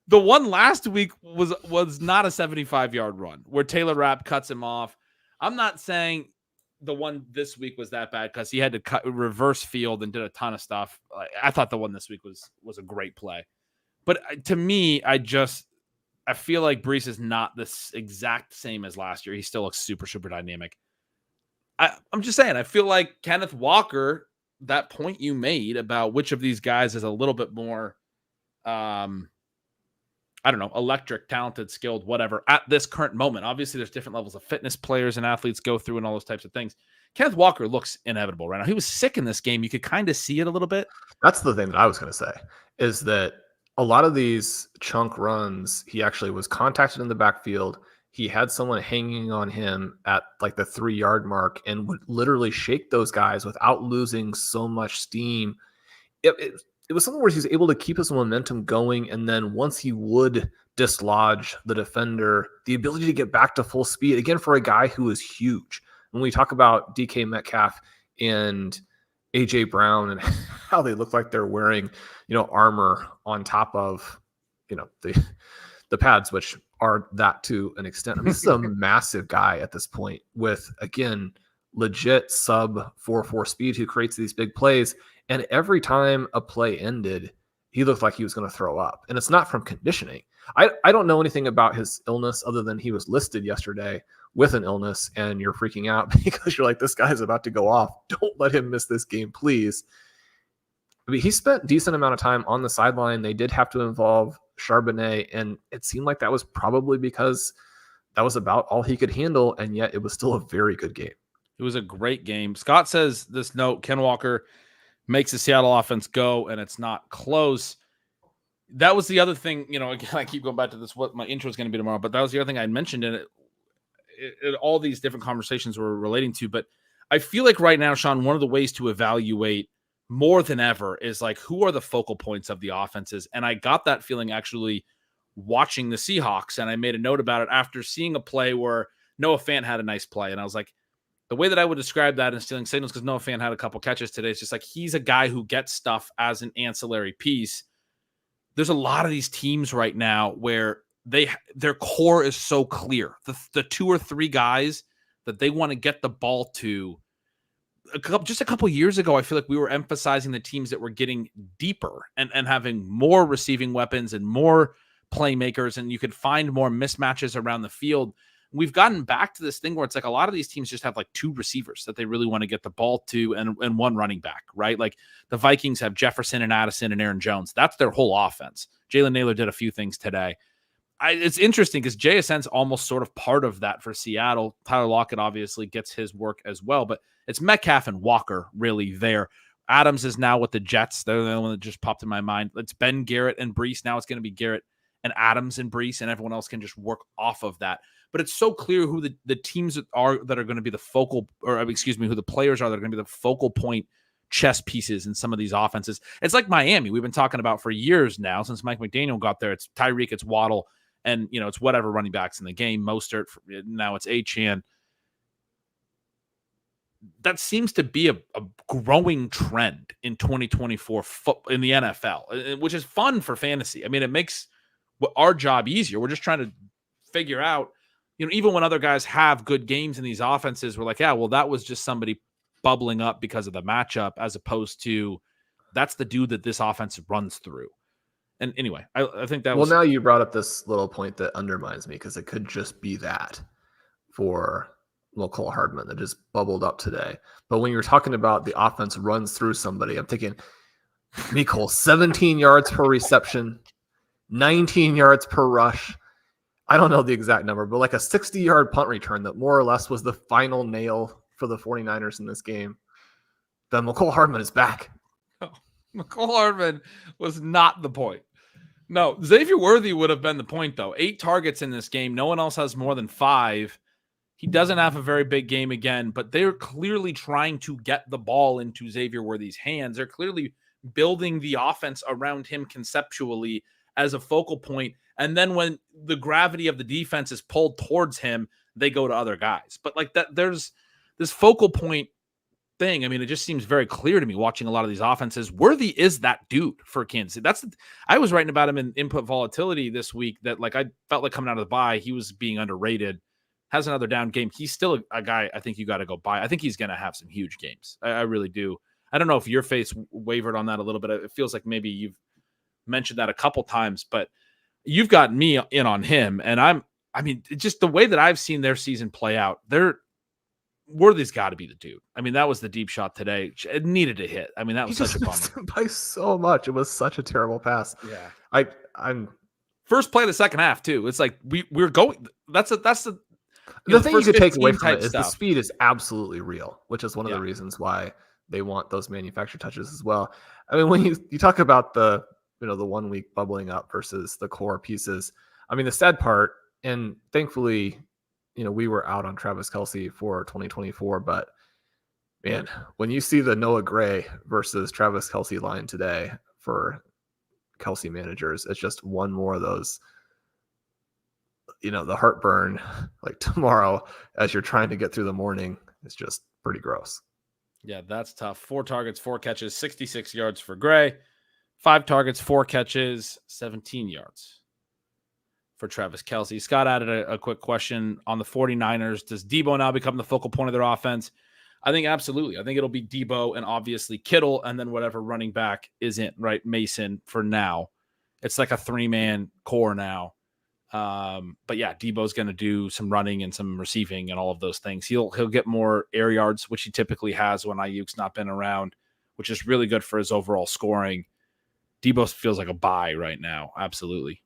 the one last week was not a 75-yard run where Taylor Rapp cuts him off. I'm not saying the one this week was that bad because he had to reverse field and did a ton of stuff. I thought the one this week was a great play. But to me, I feel like Brees is not this exact same as last year. He still looks super, super dynamic. I'm just saying, I feel like Kenneth Walker, that point you made about which of these guys is a little bit more, I don't know, electric, talented, skilled, whatever, at this current moment. Obviously, there's different levels of fitness players and athletes go through and all those types of things. Kenneth Walker looks inevitable right now. He was sick in this game. You could kind of see it a little bit. That's the thing that I was going to say, is that a lot of these chunk runs, he actually was contacted in the backfield. He had someone hanging on him at like the 3-yard mark and would literally shake those guys without losing so much steam. It was something where he was able to keep his momentum going. And then once he would dislodge the defender, the ability to get back to full speed, again, for a guy who is huge. When we talk about DK Metcalf and AJ Brown and how they look like they're wearing, armor on top of, the pads, which are that to an extent. I mean, this is a massive guy at this point with, again, legit sub 4.4 speed who creates these big plays. And every time a play ended, he looked like he was going to throw up. And it's not from conditioning. I don't know anything about his illness other than he was listed yesterday with an illness, and you're freaking out because you're like, this guy's about to go off. Don't let him miss this game, please. I mean, he spent a decent amount of time on the sideline. They did have to involve Charbonnet, and it seemed like that was probably because that was about all he could handle, and yet it was still a very good game. It was a great game. Scott says this note, Ken Walker makes the Seattle offense go, and it's not close. That was the other thing, again, I keep going back to this, what my intro is going to be tomorrow, but that was the other thing I mentioned in it, all these different conversations we're relating to. But I feel like right now, Shawn, one of the ways to evaluate more than ever is like, who are the focal points of the offenses? And I got that feeling actually watching the Seahawks, and I made a note about it after seeing a play where Noah Fant had a nice play. And I was like, the way that I would describe that in stealing signals, because Noah Fant had a couple catches today, it's just like he's a guy who gets stuff as an ancillary piece. There's a lot of these teams right now where their core is so clear. The 2 or 3 guys that they want to get the ball to. Just a couple years ago, I feel like we were emphasizing the teams that were getting deeper and having more receiving weapons and more playmakers, and you could find more mismatches around the field. We've gotten back to this thing where it's like a lot of these teams just have like 2 receivers that they really want to get the ball to and 1 running back, right? Like the Vikings have Jefferson and Addison and Aaron Jones. That's their whole offense. Jalen Naylor did a few things today. It's interesting because JSN's almost sort of part of that for Seattle. Tyler Lockett obviously gets his work as well, but it's Metcalf and Walker really there. Adams is now with the Jets. They're the only one that just popped in my mind. It's Ben Garrett and Brees. Now it's going to be Garrett and Adams and Brees, and everyone else can just work off of that. But it's so clear who the teams that are going to be the focal, or excuse me, who the players are that are going to be the focal point chess pieces in some of these offenses. It's like Miami. We've been talking about for years now since Mike McDaniel got there. It's Tyreek, it's Waddle, and it's whatever running backs in the game. Mostert, now it's Achane. That seems to be a growing trend in 2024 in the NFL, which is fun for fantasy. I mean, it makes our job easier. We're just trying to figure out, even when other guys have good games in these offenses, we're like, yeah, well, that was just somebody bubbling up because of the matchup, as opposed to that's the dude that this offense runs through. And anyway, I think that was... Well, now you brought up this little point that undermines me, because it could just be that for Mecole Hardman that just bubbled up today. But when you're talking about the offense runs through somebody, I'm thinking, Mecole, 17 yards per reception, 19 yards per rush. I don't know the exact number, but like a 60-yard punt return that more or less was the final nail for the 49ers in this game. Then Mecole Hardman is back. Oh, Mecole Hardman was not the point. No, Xavier Worthy would have been the point, though. 8 targets in this game. No one else has more than 5. He doesn't have a very big game again, but they're clearly trying to get the ball into Xavier Worthy's hands. They're clearly building the offense around him conceptually as a focal point. And then when the gravity of the defense is pulled towards him, they go to other guys. But like that, there's this focal point thing. I mean, it just seems very clear to me watching a lot of these offenses. Worthy is that dude for Kansas City. I was writing about him in Input Volatility this week that like I felt like coming out of the bye, he was being underrated. Has another down game. He's still a guy I think you got to go buy. I think he's going to have some huge games. I really do. I don't know if your face wavered on that a little bit. It feels like maybe you've mentioned that a couple times, but you've gotten me in on him, and I mean, just the way that I've seen their season play out, Worthy's got to be the dude. I mean, that was the deep shot today. It needed a hit. I mean, that was such a bummer. By so much. It was such a terrible pass. Yeah. I'm first play of the second half too. It's like we're going. That's the thing you could take away from it is stuff. the speed is absolutely real, which is one of the reasons why they want those manufactured touches as well. I mean, when you talk about the 1 week bubbling up versus the core pieces, I mean, the sad part, and thankfully, we were out on Travis Kelce for 2024, but man, when you see the Noah Gray versus Travis Kelce line today for Kelce managers, it's just one more of those, the heartburn like tomorrow as you're trying to get through the morning. It's just pretty gross. Yeah, that's tough. 4 targets, 4 catches, 66 yards for Gray. 5 targets, 4 catches, 17 yards for Travis Kelce. Scott added a quick question on the 49ers. Does Debo now become the focal point of their offense? I think absolutely. I think it'll be Debo and obviously Kittle, and then whatever running back is in, right? Mason for now. It's like a 3-man core now. But yeah, Debo's going to do some running and some receiving and all of those things. He'll get more air yards, which he typically has when Ayuk's not been around, which is really good for his overall scoring. Debo feels like a buy right now. Absolutely.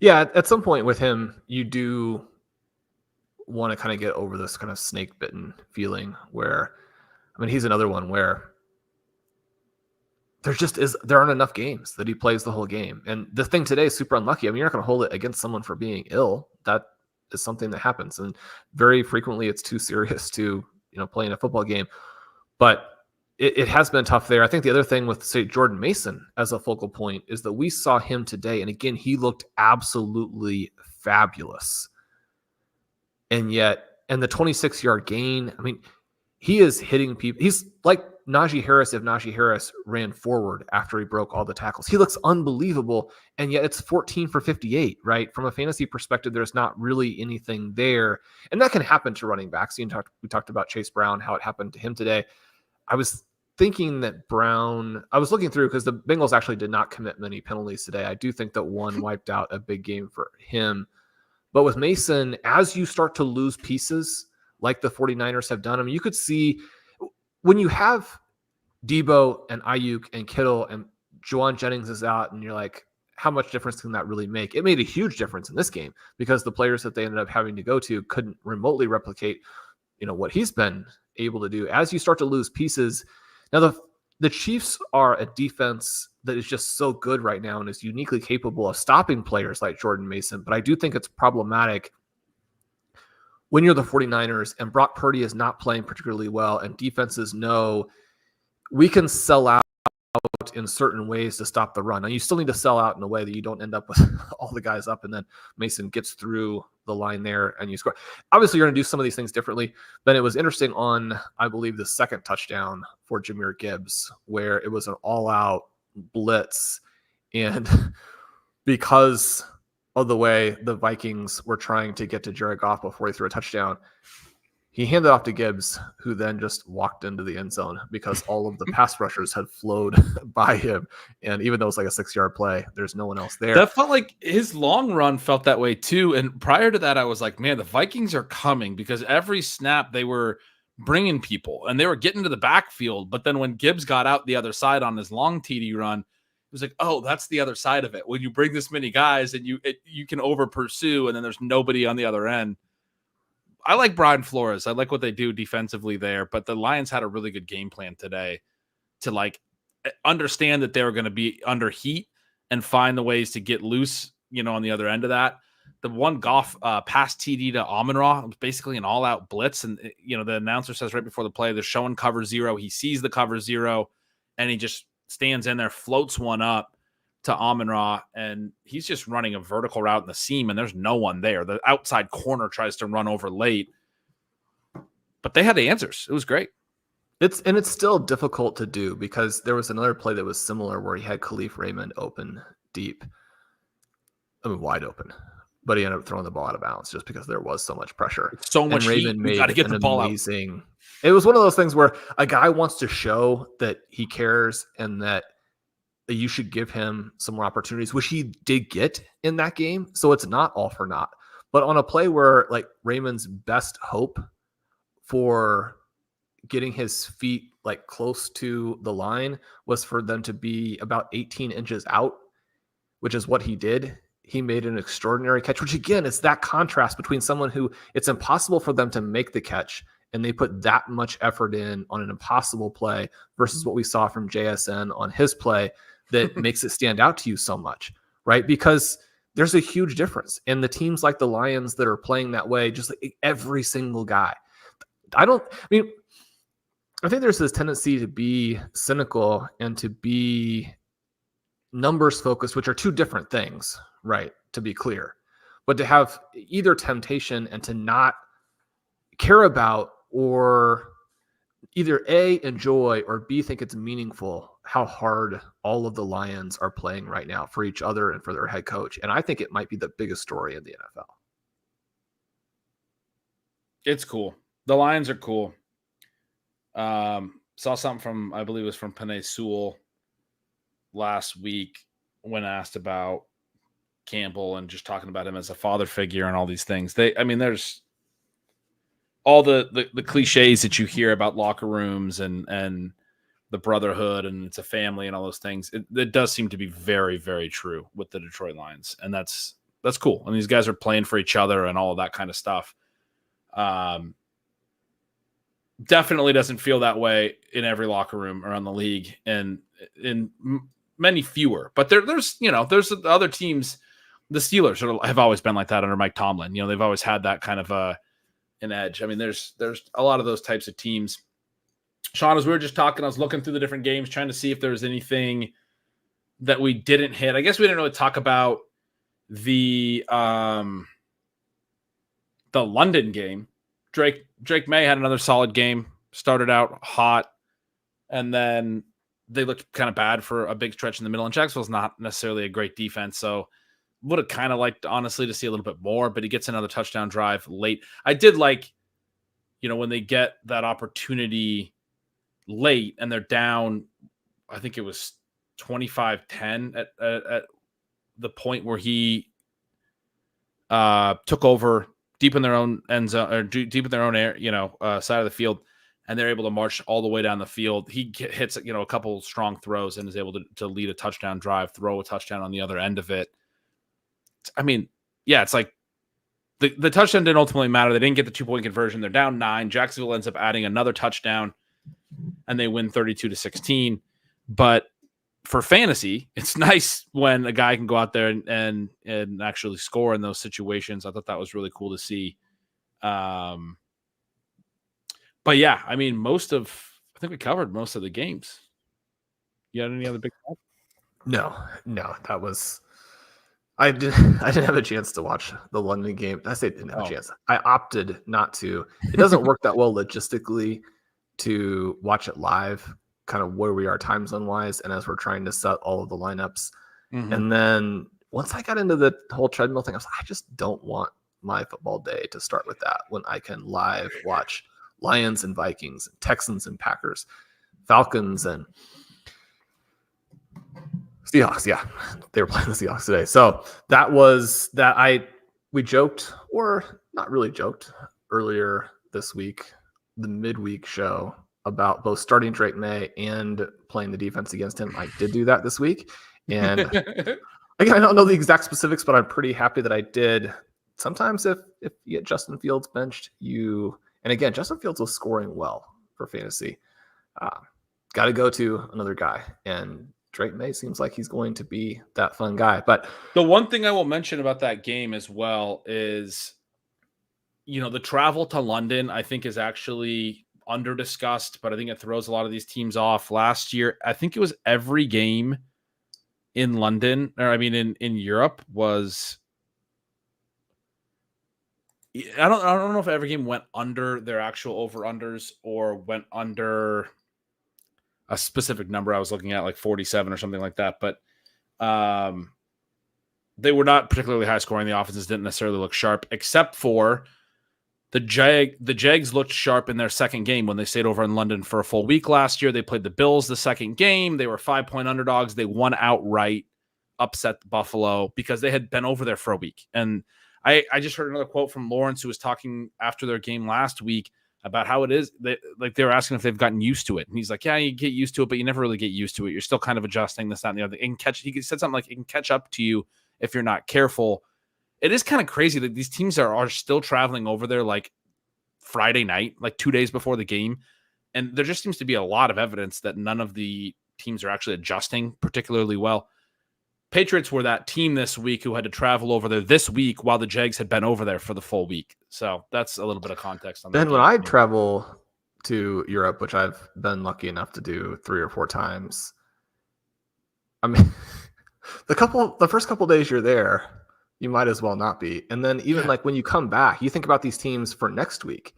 Yeah, at some point with him, you do want to kind of get over this kind of snake bitten feeling where, I mean, he's another one where there aren't enough games that he plays the whole game. And the thing today is super unlucky. I mean, you're not going to hold it against someone for being ill. That is something that happens. And very frequently it's too serious to, play in a football game. But it has been tough there. I think the other thing with, say, Jordan Mason as a focal point is that we saw him today. And again, he looked absolutely fabulous. And the 26-yard gain, I mean, he is hitting people. He's like Najee Harris if Najee Harris ran forward after he broke all the tackles. He looks unbelievable, and yet it's 14 for 58, right? From a fantasy perspective, there's not really anything there. And that can happen to running backs. We talked about Chase Brown, how it happened to him today. I was thinking that Brown, I was looking through because the Bengals actually did not commit many penalties today. I do think that one wiped out a big game for him. But with Mason, as you start to lose pieces like the 49ers have done, I mean, you could see when you have Debo and Ayuk and Kittle and Juwan Jennings is out and you're like, how much difference can that really make? It made a huge difference in this game because the players that they ended up having to go to couldn't remotely replicate, what he's been able to do. As you start to lose pieces, now the Chiefs are a defense that is just so good right now and is uniquely capable of stopping players like Jordan Mason. But I do think it's problematic when you're the 49ers and Brock Purdy is not playing particularly well and defenses know we can sell out in certain ways to stop the run. Now you still need to sell out in a way that you don't end up with all the guys up and then Mason gets through the line there and you score. Obviously you're going to do some of these things differently, but it was interesting on, I believe, the second touchdown for Jahmyr Gibbs, where it was an all out blitz. And because of the way the Vikings were trying to get to Jared Goff before he threw a touchdown, he handed off to Gibbs, who then just walked into the end zone because all of the pass rushers had flowed by him. And even though it was like a 6-yard play, there's no one else there. That felt like his long run felt that way too. And prior to that, I was like, man, the Vikings are coming because every snap they were bringing people and they were getting to the backfield. But then when Gibbs got out the other side on his long TD run, it was like, oh, that's the other side of it. When you bring this many guys and you can over pursue and then there's nobody on the other end. I like Brian Flores. I like what they do defensively there, but the Lions had a really good game plan today to like understand that they were going to be under heat and find the ways to get loose, on the other end of that. The one Goff pass TD to Amon-Ra was basically an all-out blitz, and the announcer says right before the play, they're showing cover 0. He sees the cover 0, and he just stands in there, floats one up to Amon-Ra, and he's just running a vertical route in the seam, and there's no one there. The outside corner tries to run over late, but they had the answers. It was great. It's still difficult to do because there was another play that was similar where he had Khalif Raymond open deep. I mean, wide open, but he ended up throwing the ball out of bounds just because there was so much pressure. It's so much Raymond heat. You got to get the ball amazing. It was one of those things where a guy wants to show that he cares and that you should give him some more opportunities, which he did get in that game. So it's not all for naught. But on a play where like Raymond's best hope for getting his feet like close to the line was for them to be about 18 inches out, which is what he did. He made an extraordinary catch, which again, it's that contrast between someone who it's impossible for them to make the catch and they put that much effort in on an impossible play versus what we saw from JSN on his play that makes it stand out to you so much, right? Because there's a huge difference. And the teams like the Lions that are playing that way, just like every single guy. I think there's this tendency to be cynical and to be numbers focused, which are two different things, right? To be clear, but to have either temptation and to not care about or either A, enjoy, or B, think it's meaningful how hard all of the Lions are playing right now for each other and for their head coach. And I think it might be the biggest story in the NFL. It's cool. The Lions are cool. Saw something from, I believe it was from Penei Sewell last week when asked about Campbell and just talking about him as a father figure and all these things. There's all the cliches that you hear about locker rooms and the brotherhood and it's a family and all those things. It does seem to be very, very true with the Detroit Lions. And that's cool. And these guys are playing for each other and all of that kind of stuff. Definitely doesn't feel that way in every locker room around the league and in many fewer, but there's other teams. The Steelers have always been like that under Mike Tomlin. They've always had that kind of an edge. I mean, there's a lot of those types of teams. Shawn, as we were just talking, I was looking through the different games, trying to see if there was anything that we didn't hit. I guess we didn't really talk about the London game. Drake May had another solid game, started out hot, and then they looked kind of bad for a big stretch in the middle. And Jacksonville's not necessarily a great defense, so would have kind of liked, honestly, to see a little bit more, but he gets another touchdown drive late. I did like, when they get that opportunity late and they're down, I think it was 25-10 at the point where he took over deep in their own end zone or deep in their own air, side of the field, and they're able to march all the way down the field. He hits, a couple strong throws and is able to lead a touchdown drive, throw a touchdown on the other end of it. I mean, yeah, it's like the touchdown didn't ultimately matter. They didn't get the 2-point conversion. They're down 9. Jacksonville ends up adding another touchdown and they win 32-16. But for fantasy, it's nice when a guy can go out there and actually score in those situations. I thought that was really cool to see. But yeah, I mean, I think we covered most of the games. You had any other big stuff? No, that was, I didn't have a chance to watch the London game. I say didn't have a chance. I opted not to. It doesn't work that well logistically to watch it live, kind of where we are time zone wise. And as we're trying to set all of the lineups. Mm-hmm. And then once I got into the whole treadmill thing, I was like, I just don't want my football day to start with that when I can live watch Lions and Vikings, and Texans and Packers, Falcons and Seahawks. Yeah, they were playing the Seahawks today. So that was that. We joked, or not really joked, earlier this week, the midweek show, about both starting Drake May and playing the defense against him. I did do that this week. And again, I don't know the exact specifics, but I'm pretty happy that I did. Sometimes if you get Justin Fields benched, and again, Justin Fields was scoring well for fantasy. Got to go to another guy. And Drake May seems like he's going to be that fun guy. But the one thing I will mention about that game as well is, the travel to London, I think, is actually under discussed, but I think it throws a lot of these teams off. Last year, I think it was every game in London, or I mean in Europe was, I don't know if every game went under their actual over-unders or went under a specific number. I was looking at like 47 or something like that, but they were not particularly high scoring. The offenses didn't necessarily look sharp, except for The Jags looked sharp in their second game when they stayed over in London for a full week last year. They played the Bills the second game. They were 5-point underdogs. They won outright, upset Buffalo because they had been over there for a week. And I just heard another quote from Lawrence, who was talking after their game last week about how it is. They were asking if they've gotten used to it. And he's like, yeah, you get used to it, but you never really get used to it. You're still kind of adjusting this, that, and the other. He said something like, it can catch up to you if you're not careful. It is kind of crazy that these teams are still traveling over there like Friday night, like 2 days before the game. And there just seems to be a lot of evidence that none of the teams are actually adjusting particularly well. Patriots were that team this week who had to travel over there this week while the Jags had been over there for the full week. So that's a little bit of context on that. Then when I travel to Europe, which I've been lucky enough to do 3 or 4 times, I mean, the first couple days you're there, you might as well not be. And then even like when you come back, you think about these teams for next week.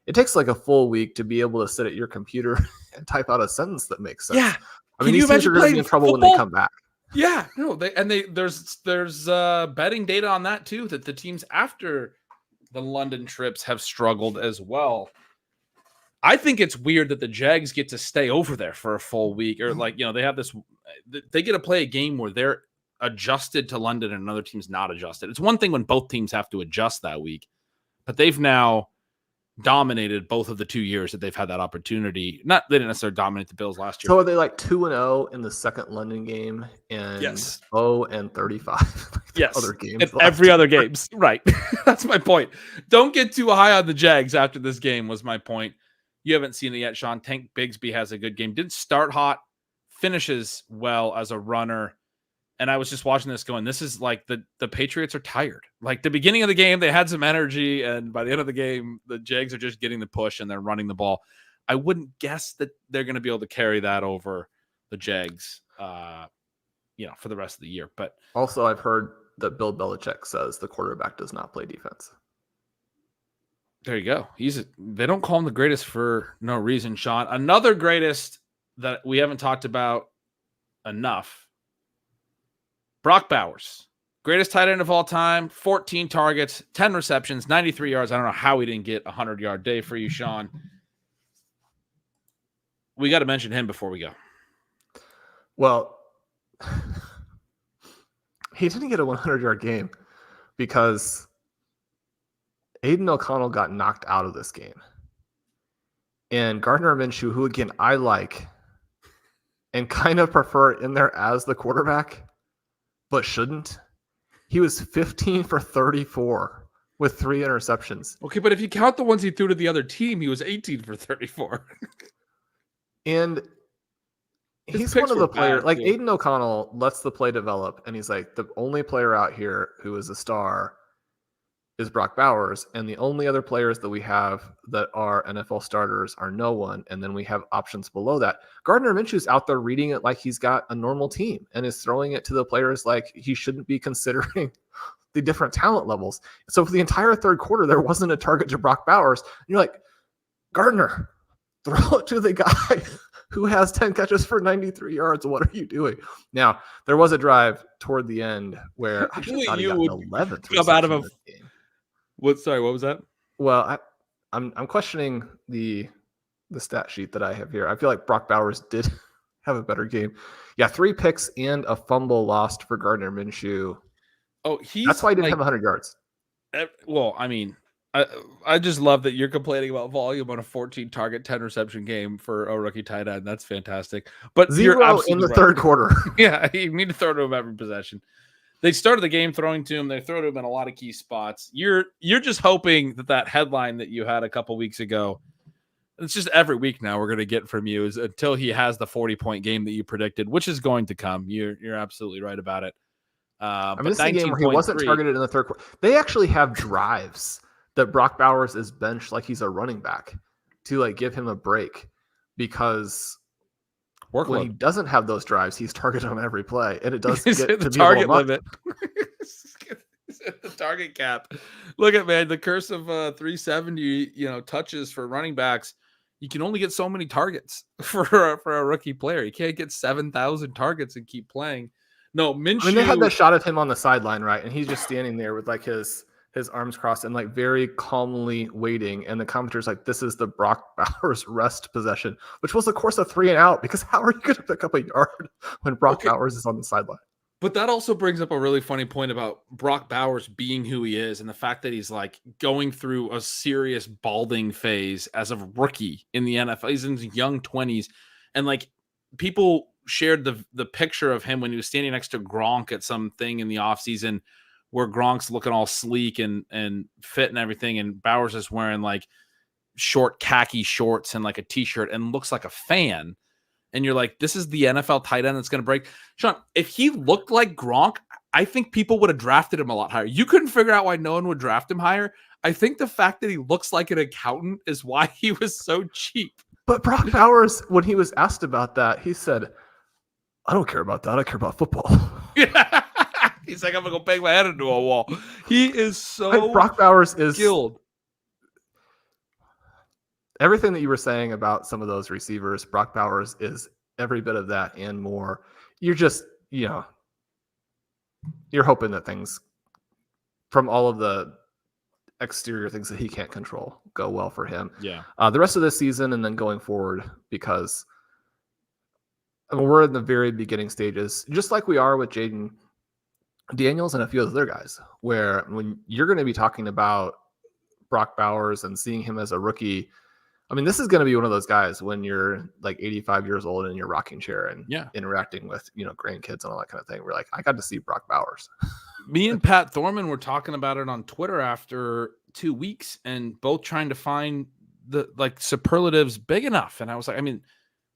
It takes like a full week to be able to sit at your computer and type out a sentence that makes sense. Yeah. I mean, these teams are going to be in trouble when they come back. Yeah, no, there's betting data on that too, that the teams after the London trips have struggled as well. I think it's weird that the Jags get to stay over there for a full week, or like, they have this, they get to play a game where they're adjusted to London and another team's not adjusted. It's one thing when both teams have to adjust that week, but they've now dominated both of the 2 years that they've had that opportunity. They didn't necessarily dominate the Bills last year. So are they like 2-0 in the second London game and 0-35? Yes. Other games. Every other games. Right. That's my point. Don't get too high on the Jags after this game was my point. You haven't seen it yet, Sean. Tank Bigsby has a good game. Didn't start hot, finishes well as a runner. And I was just watching this going, this is like the Patriots are tired. Like the beginning of the game, they had some energy. And by the end of the game, the Jags are just getting the push and they're running the ball. I wouldn't guess that they're going to be able to carry that over the Jags, for the rest of the year. But also, I've heard that Bill Belichick says the quarterback does not play defense. There you go. They don't call him the greatest for no reason, Sean. Another greatest that we haven't talked about enough. Brock Bowers, greatest tight end of all time, 14 targets, 10 receptions, 93 yards. I don't know how he didn't get a 100-yard day for you, Sean. We got to mention him before we go. Well, he didn't get a 100-yard game because Aiden O'Connell got knocked out of this game. And Gardner Minshew, who, again, I like and kind of prefer in there as the quarterback, but shouldn't. He was 15 for 34 with 3 interceptions. Okay, but if you count the ones he threw to the other team, he was 18 for 34. And he's one of the players, like Aiden O'Connell lets the play develop, and he's like, the only player out here who is a star is Brock Bowers, and the only other players that we have that are NFL starters are no one, and then we have options below that. Gardner Minshew's out there reading it like he's got a normal team and is throwing it to the players like he shouldn't be considering the different talent levels. So for the entire third quarter, there wasn't a target to Brock Bowers. And you're like, Gardner, throw it to the guy who has 10 catches for 93 yards. What are you doing? Now, there was a drive toward the end where I actually thought he got an 11th come out of a game. What was that? Well, I'm questioning the stat sheet that I have here. I feel like Brock Bowers did have a better game. Yeah, 3 picks and a fumble lost for Gardner Minshew. Oh, that's why he didn't have 100 yards. Well, I mean, I just love that you're complaining about volume on a 14 target, 10 reception game for a rookie tight end. That's fantastic. But 0 in the third quarter. Yeah, you need to throw to him every possession. They started the game throwing to him. They throw to him in a lot of key spots. You're just hoping that headline that you had a couple weeks ago, it's just every week now we're going to get from you is until he has the 40-point game that you predicted, which is going to come. You're absolutely right about it. I missed the game where he wasn't targeted in the third quarter. They actually have drives that Brock Bowers is benched like he's a running back to like give him a break because when he doesn't have those drives, he's targeted on every play, and it does get to the target limit. The target cap. Look at the curse of 370. Touches for running backs. You can only get so many targets for a rookie player. You can't get 7,000 targets and keep playing. No, Minshew. I mean, they had that shot of him on the sideline, right? And he's just standing there with like his his arms crossed and like very calmly waiting. And the commentator's like, this is the Brock Bowers rest possession, which was of course a 3-and-out, because how are you going to pick up a yard when Brock Bowers is on the sideline? But that also brings up a really funny point about Brock Bowers being who he is and the fact that he's like going through a serious balding phase as a rookie in the NFL. He's in his young 20s. And like people shared the picture of him when he was standing next to Gronk at something in the offseason where Gronk's looking all sleek and fit and everything. And Bowers is wearing like short khaki shorts and like a t-shirt and looks like a fan. And you're like, this is the NFL tight end that's going to break. Shawn, if he looked like Gronk, I think people would have drafted him a lot higher. You couldn't figure out why no one would draft him higher. I think the fact that he looks like an accountant is why he was so cheap. But Brock Bowers, when he was asked about that, he said, I don't care about that. I care about football. Yeah. He's like, I'm going to go bang my head into a wall. He is so Brock Bowers is skilled. Everything that you were saying about some of those receivers, Brock Bowers is every bit of that and more. You're just, you're hoping that things from all of the exterior things that he can't control go well for him. Yeah. The rest of this season and then going forward, because we're in the very beginning stages, just like we are with Jaden Daniels and a few other guys, where when you're going to be talking about Brock Bowers and seeing him as a rookie, I mean, this is going to be one of those guys when you're like 85 years old in your rocking chair and interacting with, grandkids and all that kind of thing. We're like, I got to see Brock Bowers. Me and Pat Thorman were talking about it on Twitter after 2 weeks and both trying to find the like superlatives big enough. And I was like, I mean,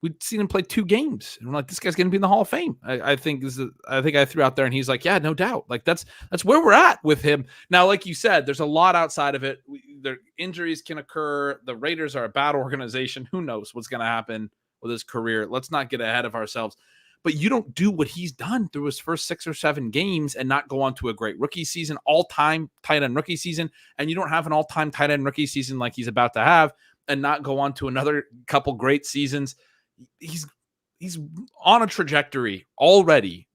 we'd seen him play 2 games and we're like, this guy's going to be in the Hall of Fame. I think I threw out there and he's like, yeah, no doubt. Like that's where we're at with him. Now, like you said, there's a lot outside of it. Their injuries can occur. The Raiders are a bad organization. Who knows what's going to happen with his career? Let's not get ahead of ourselves. But you don't do what he's done through his first 6 or 7 games and not go on to a great rookie season, all-time tight end rookie season. And you don't have an all-time tight end rookie season like he's about to have and not go on to another couple great seasons. He's on a trajectory already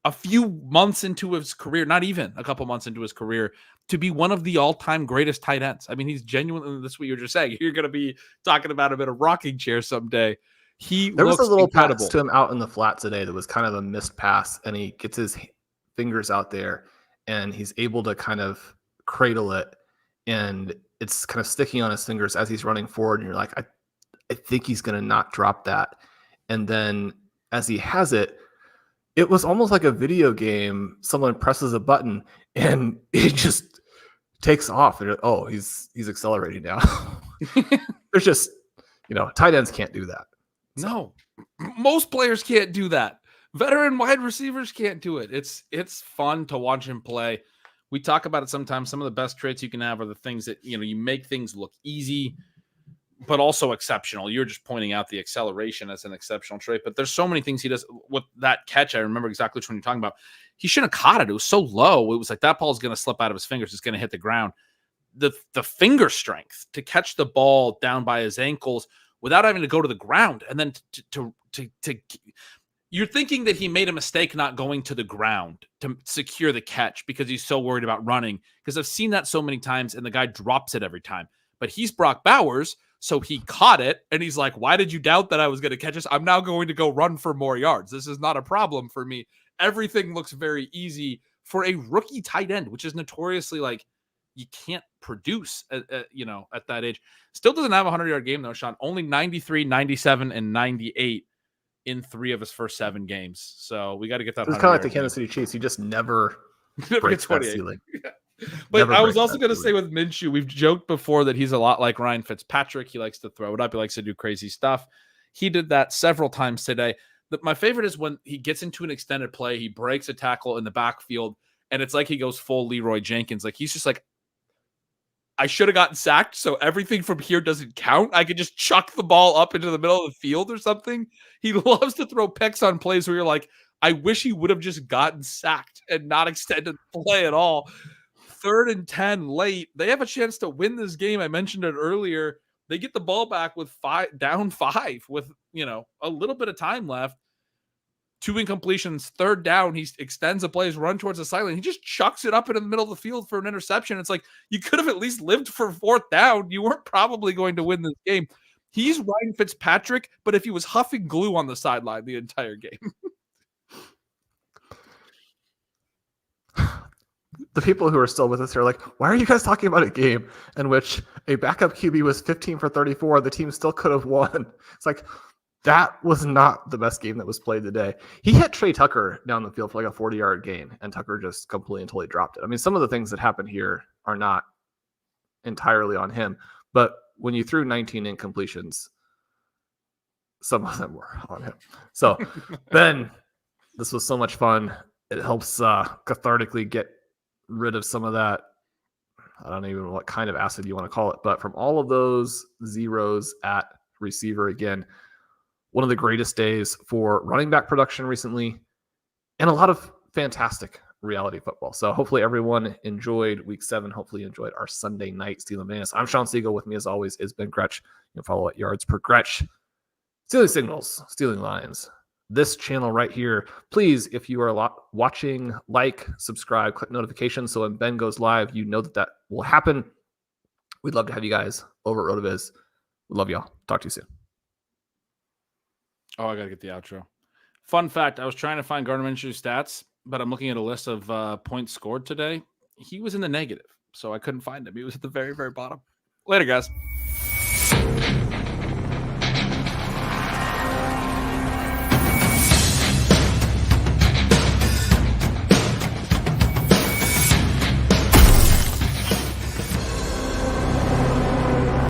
a few months into his career, not even a couple months into his career, to be one of the all-time greatest tight ends. I mean, he's genuinely, that's what you're just saying. You're going to be talking about him in a rocking chair someday. There was a little pass to him out in the flat today that was kind of a missed pass, and he gets his fingers out there and he's able to kind of cradle it, and it's kind of sticking on his fingers as he's running forward, and you're like, I think he's going to not drop that. And then as he has it, it was almost like a video game. Someone presses a button and it just takes off. And he's accelerating now. There's just, tight ends can't do that. So. No, most players can't do that. Veteran wide receivers can't do it. It's fun to watch him play. We talk about it sometimes. Some of the best traits you can have are the things that, you make things look easy, but also exceptional. You're just pointing out the acceleration as an exceptional trait, but there's so many things he does with that catch. I remember exactly which one you're talking about. He shouldn't have caught it. It was so low. It was like that ball's going to slip out of his fingers. It's going to hit the ground. The finger strength to catch the ball down by his ankles without having to go to the ground. And then to you're thinking that he made a mistake not going to the ground to secure the catch because he's so worried about running. Because I've seen that so many times and the guy drops it every time. But he's Brock Bowers. So he caught it, and he's like, why did you doubt that I was going to catch this? I'm now going to go run for more yards. This is not a problem for me. Everything looks very easy for a rookie tight end, which is notoriously like you can't produce, at that age. Still doesn't have a 100-yard game, though, Shawn. Only 93, 97, and 98 in 3 of his first 7 games. So we got to get that. It's kind of like the Kansas City Chiefs. He just never breaks that ceiling. Yeah. But I was also going to say with Minshew, we've joked before that he's a lot like Ryan Fitzpatrick. He likes to throw it up. He likes to do crazy stuff. He did that several times today. My favorite is when he gets into an extended play, he breaks a tackle in the backfield, and it's like he goes full Leroy Jenkins. Like he's just like, I should have gotten sacked, so everything from here doesn't count. I could just chuck the ball up into the middle of the field or something. He loves to throw picks on plays where you're like, I wish he would have just gotten sacked and not extended the play at all. 3rd and 10 late. They have a chance to win this game. I mentioned it earlier. They get the ball back with down 5 with, a little bit of time left. 2 incompletions, 3rd down. He extends a play, run towards the sideline. He just chucks it up into the middle of the field for an interception. It's like, you could have at least lived for 4th down. You weren't probably going to win this game. He's Ryan Fitzpatrick, but if he was huffing glue on the sideline the entire game. The people who are still with us are like, why are you guys talking about a game in which a backup QB was 15 for 34? The team still could have won. It's like, that was not the best game that was played today. He hit Trey Tucker down the field for like a 40-yard gain, and Tucker just completely and totally dropped it. I mean, some of the things that happened here are not entirely on him, but when you threw 19 incompletions, some of them were on him. So, Ben, this was so much fun. It helps cathartically get rid of some of that. I don't even know what kind of acid you want to call it, but from all of those zeros at receiver, again, one of the greatest days for running back production recently, and a lot of fantastic reality football. So hopefully everyone enjoyed week 7. Hopefully you enjoyed our Sunday night Stealing Madness. I'm Sean Siegel. With me as always is Ben Gretsch. You can follow at yards per Gretsch. Stealing Signals, Stealing Lines. This channel right here. Please, if you are watching, like, subscribe, click notifications so when Ben goes live, you know that will happen. We'd love to have you guys over at RotoViz. We love y'all. Talk to you soon. Oh, I got to get the outro. Fun fact, I was trying to find Gardner Minshew's stats, but I'm looking at a list of points scored today. He was in the negative, so I couldn't find him. He was at the very, very bottom. Later, guys.